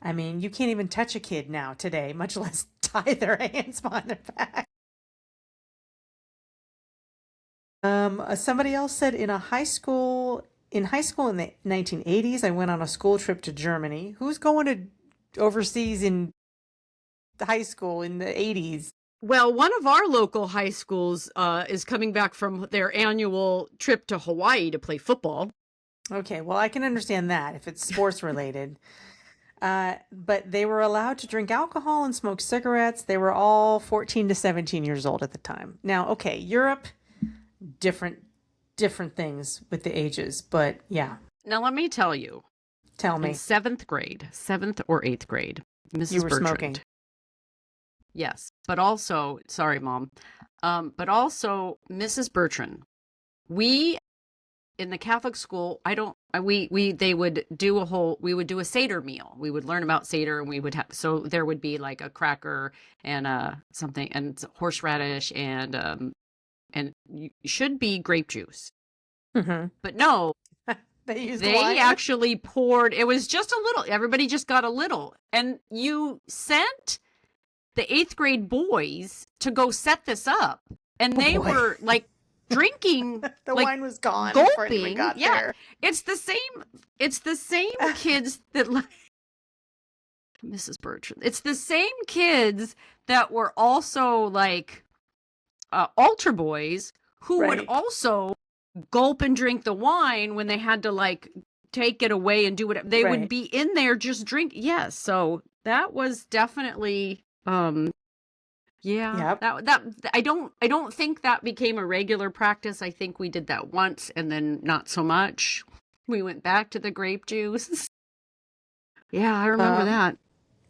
I mean, you can't even touch a kid now today, much less tie their hands behind their back. Somebody else said in high school in the 1980s, I went on a school trip to Germany. Who's going to overseas in high school in the 80s? Well, one of our local high schools is coming back from their annual trip to Hawaii to play football. Okay, well, I can understand that if it's sports related. But they were allowed to drink alcohol and smoke cigarettes. They were all 14 to 17 years old at the time. Now, okay, Europe, different things with the ages, but yeah. Now, let me tell you. Tell me. In 7th or 8th grade, Mrs. You were Bertrand. smoking. Yes, but also, sorry, Mom, but also Mrs. Bertrand. We, in the Catholic school, they would do a Seder meal. We would learn about Seder, and we would so there would be like a cracker and something, and horseradish, and should be grape juice. Mm-hmm. But no, they actually poured, it was just a little, everybody just got a little. And you sent the 8th grade boys to go set this up. And they were like drinking. The like, wine was gone gulping. Before it even got there. It's the same kids that Mrs. Bertrand. It's the same kids that were also like altar boys who would also gulp and drink the wine when they had to like take it away and do whatever. They would be in there just drink. Yes. So that was definitely Yeah. Yep. That I don't think that became a regular practice. I think we did that once and then not so much. We went back to the grape juice. Yeah, I remember Um,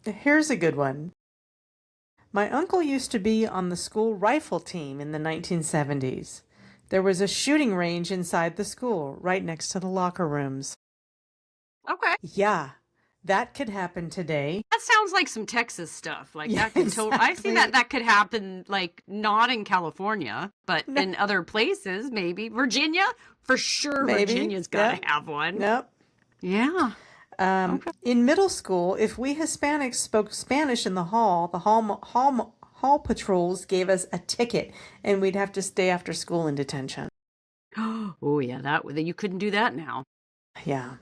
that. Here's a good one. My uncle used to be on the school rifle team in the 1970s. There was a shooting range inside the school, right next to the locker rooms. Okay. Yeah, that could happen today. That sounds like some Texas stuff. Like Yeah, that could totally. I see exactly. that could happen. Like not in California, but No, in other places, maybe Virginia for sure. maybe. Virginia's got Yep. to have one. Yep. Yeah. Okay. In middle school, if we Hispanics spoke Spanish in the hall patrols gave us a ticket, and we'd have to stay after school in detention. Oh yeah, that you couldn't do that now. Yeah.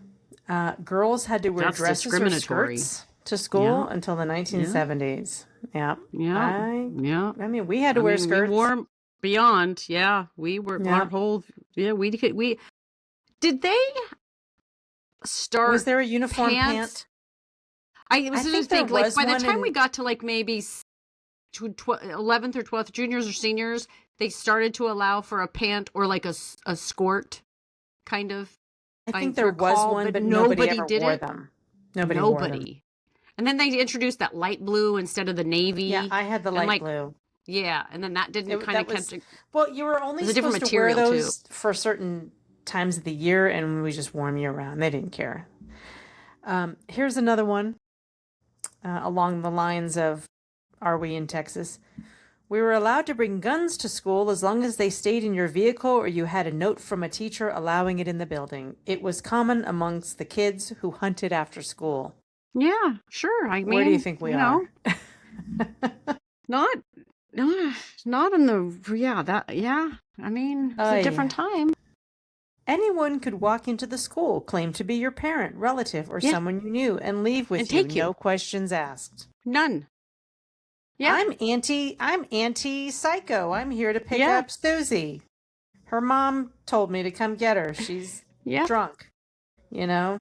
Girls had to wear That's dresses or discriminatory. skirts to school Yeah. until the 1970s. Yeah. Yeah. Yeah. I mean, we had to wear skirts. We wore beyond. Yeah, we were Yeah. our whole. Yeah, we did they start Was there a uniform pants? pant? I was I just think there think like was by the one time in we got to like maybe 11th or 12th, juniors or seniors, they started to allow for a pant or like a skirt, kind of. I think there was recall, one, but nobody ever did wore it. them. Nobody wore them. Nobody. And then they introduced that light blue instead of the navy. Yeah, I had the And, light like, blue. Yeah, and then that didn't kind That of was kept. well. You were only It was a different supposed to wear material, too. those for certain times of the year, and we just wore them year round. They didn't care. Here's another one along the lines of, "Are we in Texas?" We were allowed to bring guns to school as long as they stayed in your vehicle or you had a note from a teacher allowing it in the building. It was common amongst the kids who hunted after school. Yeah, sure. I mean, Where do you think we are? Not, not in the. Yeah, that. Yeah. I mean, it's a different time. Anyone could walk into the school, claim to be your parent, relative, or Yeah. someone you knew, and leave with And you, take you. no questions asked. None. Yeah. I'm anti psycho. I'm here to pick Yeah. up Susie. Her mom told me to come get her. She's Yeah. drunk. You know?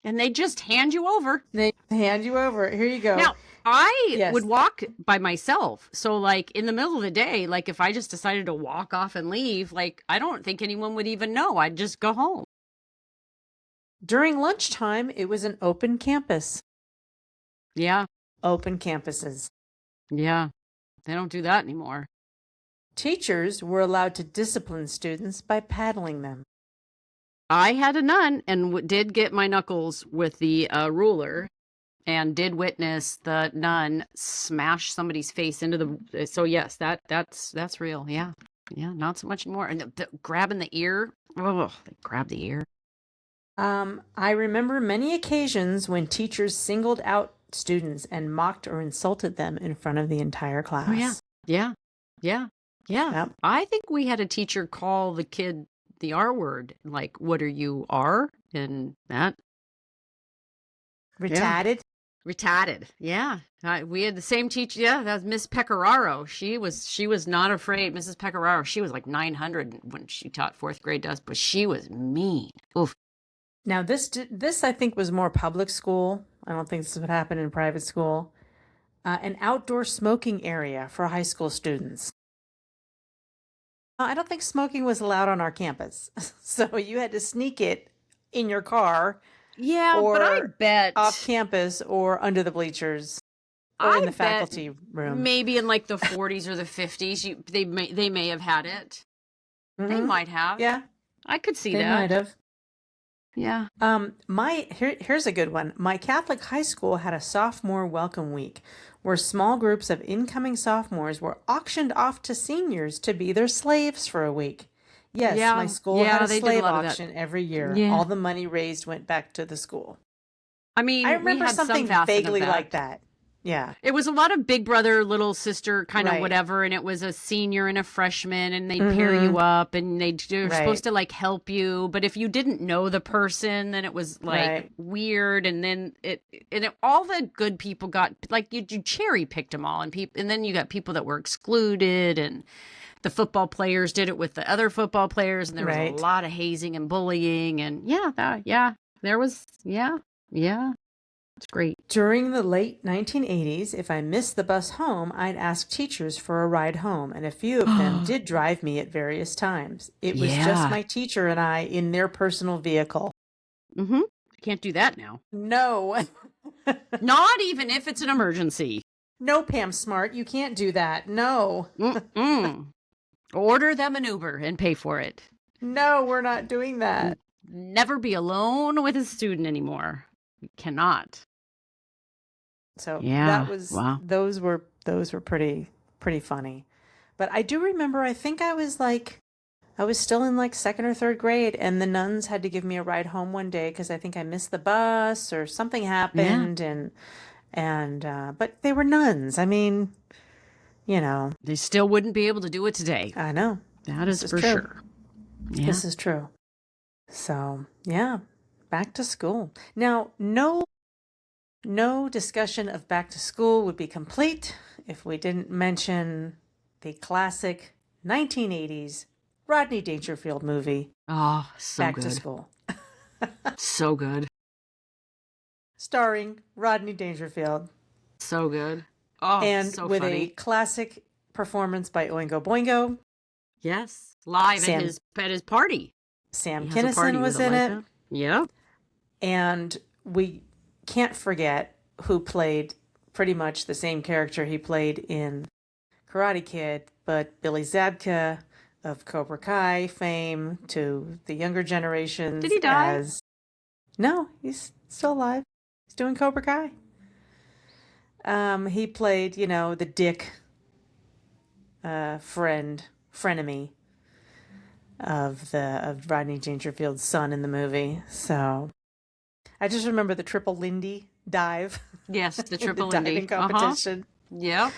And they just hand you over. They hand you over. Here you go. Now, I Yes. would walk by myself. So, like, in the middle of the day, like, if I just decided to walk off and leave, like, I don't think anyone would even know. I'd just go home. During lunchtime, it was an open campus. Yeah. Open campuses. Yeah. They don't do that anymore. Teachers were allowed to discipline students by paddling them. I had a nun and did get my knuckles with the ruler and did witness the nun smash somebody's face into the. So yes, that's real. Yeah. Yeah. Not so much anymore. And grabbing the ear. Oh, they grab the ear. I remember many occasions when teachers singled out students and mocked or insulted them in front of the entire class. Oh, yeah. Yeah. Yeah. Yeah. Yep. I think we had a teacher call the kid the R word, like, what are you, R? And that. Retarded. Retarded. Yeah. We had the same teacher. Yeah. That was Miss Pecoraro. She was not afraid. Mrs. Pecoraro. She was like 900 when she taught fourth grade to us, but she was mean. Oof. Now, this I think was more public school. I don't think this would happen in private school. An outdoor smoking area for high school students. I don't think smoking was allowed on our campus. So you had to sneak it in your car. Yeah, or but I bet off campus or under the bleachers or in the faculty room. Maybe in like the 40s or the 50s, they may have had it. Mm-hmm. They might have. Yeah. I could see they that. Might have. Yeah. Here's a good one. My Catholic high school had a sophomore welcome week where small groups of incoming sophomores were auctioned off to seniors to be their slaves for a week. Yes, my school had a slave auction every year. Yeah. All the money raised went back to the school. I mean, I remember something vaguely like that. Yeah. It was a lot of big brother, little sister kind of Right. whatever. And it was a senior and a freshman and they'd pair you up and they're Right. supposed to like help you. But if you didn't know the person, then it was like Right. weird. And then all the good people got like you cherry picked them all. And then you got people that were excluded and the football players did it with the other football players. And there was Right. a lot of hazing and bullying. And there was. It's great. During the late 1980s, if I missed the bus home, I'd ask teachers for a ride home, and a few of them did drive me at various times. It was just my teacher and I in their personal vehicle. Mm-hmm. Can't do that now. No. Not even if it's an emergency. No, Pam Smart, you can't do that. No. Order them an Uber and pay for it. No, we're not doing that. Never be alone with a student anymore. You cannot. So that was those were pretty funny. But I do remember, I think I was still in like second or third grade, and the nuns had to give me a ride home one day because I think I missed the bus or something happened, and but they were nuns. I mean, you know, they still wouldn't be able to do it today. I know. That is for sure. Yeah. This is true. So, yeah, back to school. Now, no discussion of back to school would be complete if we didn't mention the classic 1980s Rodney Dangerfield movie. Oh, so Back good. to School. So good. Starring Rodney Dangerfield. So good. Oh, and so with funny. a classic performance by Oingo Boingo. Yes, live at his party. Sam Kinison was in it. Yep. And we can't forget who played pretty much the same character he played in Karate Kid, but Billy Zabka of Cobra Kai fame to the younger generations. Did he die? No, he's still alive. He's doing Cobra Kai. He played, the dick frenemy of Rodney Dangerfield's son in the movie. So I just remember the triple Lindy dive. Yes, the triple the Lindy diving competition. Yep.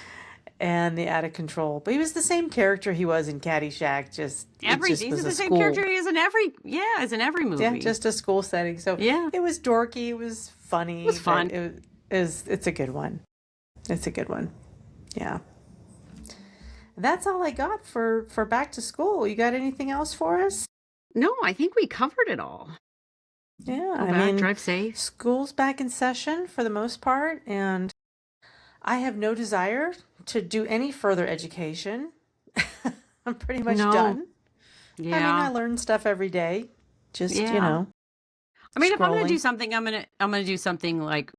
And the out of control. But he was the same character he was in Caddyshack. He's the same character he is in every movie. Yeah, just a school setting. So yeah, it was dorky. It was funny. It was fun. It's a good one. It's a good one. Yeah. That's all I got for back to school. You got anything else for us? No, I think we covered it all. Yeah, drive safe. School's back in session for the most part, and I have no desire to do any further education. I'm pretty much done. Yeah. I learn stuff every day. Just if I'm scrolling. gonna do something, I'm gonna do something like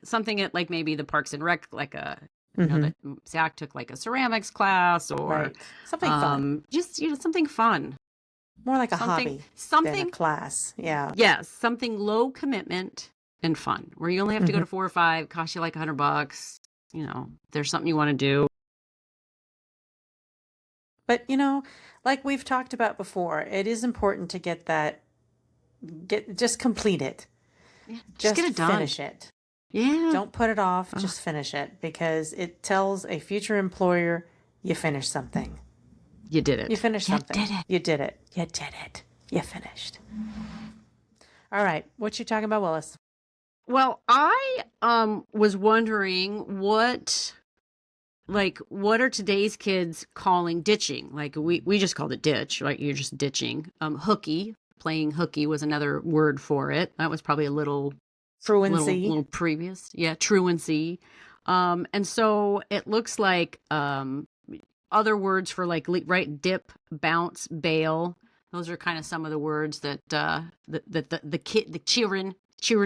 something at like maybe the Parks and Rec, like a that Zach took like a ceramics class or something fun. Just something fun. More like a hobby than a class. Yeah. Yes, something low commitment and fun, where you only have to go to 4 or 5, cost you like $100. There's something you want to do. But like we've talked about before, it is important to just complete it. Yeah, just get it done. Finish it. Yeah. Don't put it off. Just finish it, because it tells a future employer you finished something. You did it. You finished something. You did it. You did it. You did it. You finished. All right. What you talking about, Willis? Well, I was wondering what are today's kids calling ditching? Like we just called it ditch, like you're just ditching. Hooky, playing hooky was another word for it. That was probably a little truancy. Little previous. Yeah, truancy. And so it looks like other words for dip, bounce, bail. Those are kind of some of the words that the children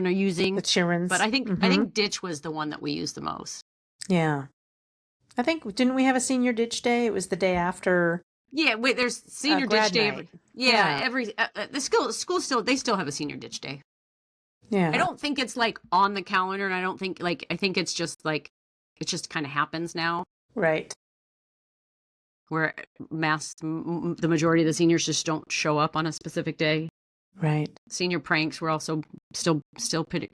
are using. The children. But I think ditch was the one that we used the most. Yeah. I think, didn't we have a senior ditch day? It was the day after. Yeah, wait, there's senior ditch day. Every the school still have a senior ditch day. Yeah. I don't think it's like on the calendar, and I don't think I think it's just kind of happens now. Right. Where the majority of the seniors just don't show up on a specific day. Right. Senior pranks were also still pretty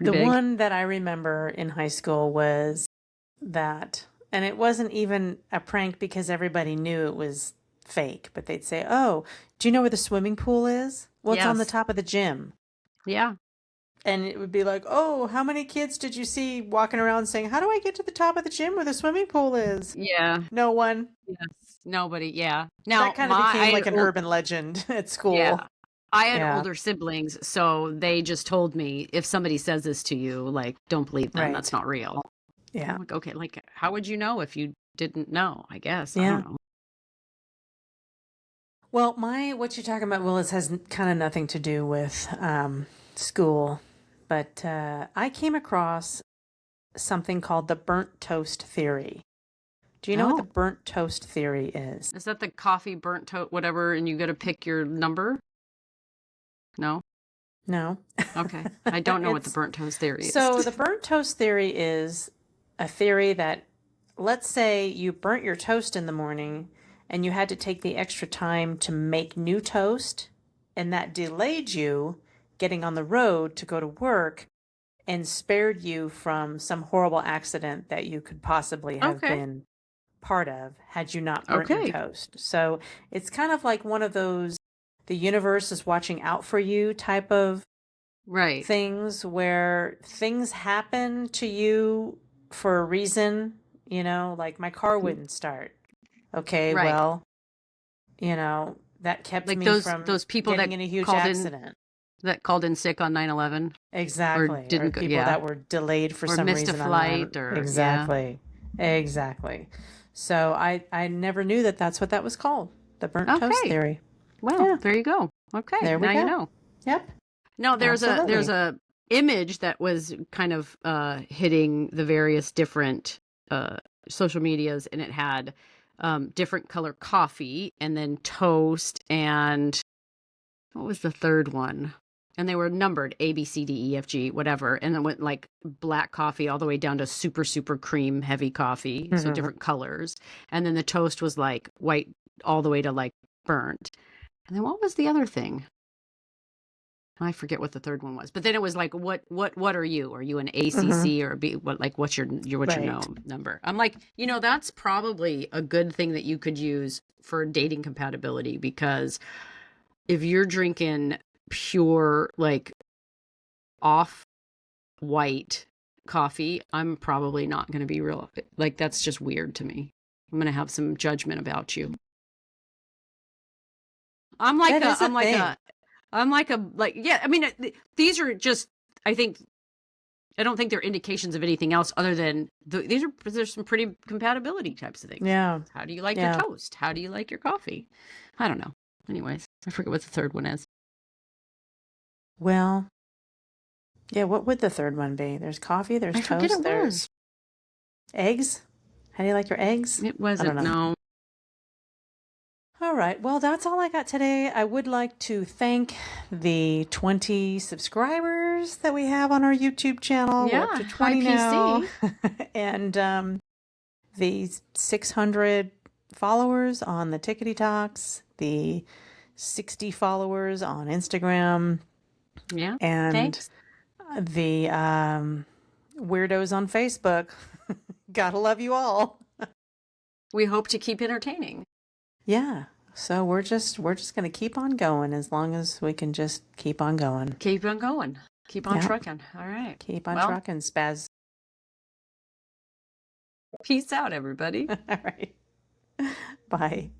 the big. One that I remember in high school was that, and it wasn't even a prank because everybody knew it was fake, but they'd say, "Oh, do you know where the swimming pool is? Well, it's on the top of the gym." Yeah. And it would be like, "Oh, how many kids did you see walking around saying, 'How do I get to the top of the gym where the swimming pool is?'" Yeah. No one. Yes. Nobody. Yeah. Now that kind of became like an urban legend at school. Yeah. I had Yeah. older siblings, so they just told me, if somebody says this to you, like, don't believe them. Right. That's not real. Yeah. I'm like, okay, like, how would you know if you didn't know? I guess. I Yeah. don't know. Well, what you're talking about, Willis, has kind of nothing to do with school, but I came across something called the burnt toast theory. Do you know what the burnt toast theory is? Is that the coffee burnt toast, whatever, and you got to pick your number? No? No. Okay. I don't know what the burnt toast theory is. So the burnt toast theory is a theory that, let's say you burnt your toast in the morning and you had to take the extra time to make new toast, and that delayed you getting on the road to go to work and spared you from some horrible accident that you could possibly have been part of had you not burnt your toast. So it's kind of like one of those, the universe is watching out for you type of things, where things happen to you for a reason, like my car wouldn't start. Okay, well, that kept like me from those people getting in a huge accident. That called in sick on 9/11. Exactly. Or didn't go, people that were delayed for some reason. Or missed a flight. Exactly. Exactly. So I never knew that that's what that was called. The burnt toast theory. Well, there you go. Okay. There we go. You know. Yep. No, there's a image that was kind of hitting the various different social medias, and it had different color coffee and then toast, and what was the third one? And they were numbered A, B, C, D, E, F, G, whatever. And then went like black coffee all the way down to super, super cream heavy coffee. So different colors. And then the toast was like white all the way to like burnt. And then what was the other thing? I forget what the third one was. But then it was like, what are you? Are you an ACC or a B? What's your number? I'm like, that's probably a good thing that you could use for dating compatibility, because if you're drinking pure, like, off white coffee, I'm probably not going to be real. Like, that's just weird to me. I'm going to have some judgment about you. These are just, I don't think they're indications of anything else other than there's some pretty compatibility types of things. Yeah. How do you like your toast? How do you like your coffee? I don't know. Anyways, I forget what the third one is. Well, yeah, what would the third one be? There's coffee, there's toast, there's eggs. How do you like your eggs? It wasn't, no. All right, well, that's all I got today. I would like to thank the 20 subscribers that we have on our YouTube channel. Yeah, we're up to 20 now. PC. And the 600 followers on the Tickety Talks, the 60 followers on Instagram. Yeah, and thanks. The weirdos on Facebook. Gotta love you all. We hope to keep entertaining. Yeah. So we're just going to keep on going as long as we can just keep on going. Keep on going. Keep on trucking. All right. Keep on trucking, Spaz. Peace out, everybody. All right. Bye.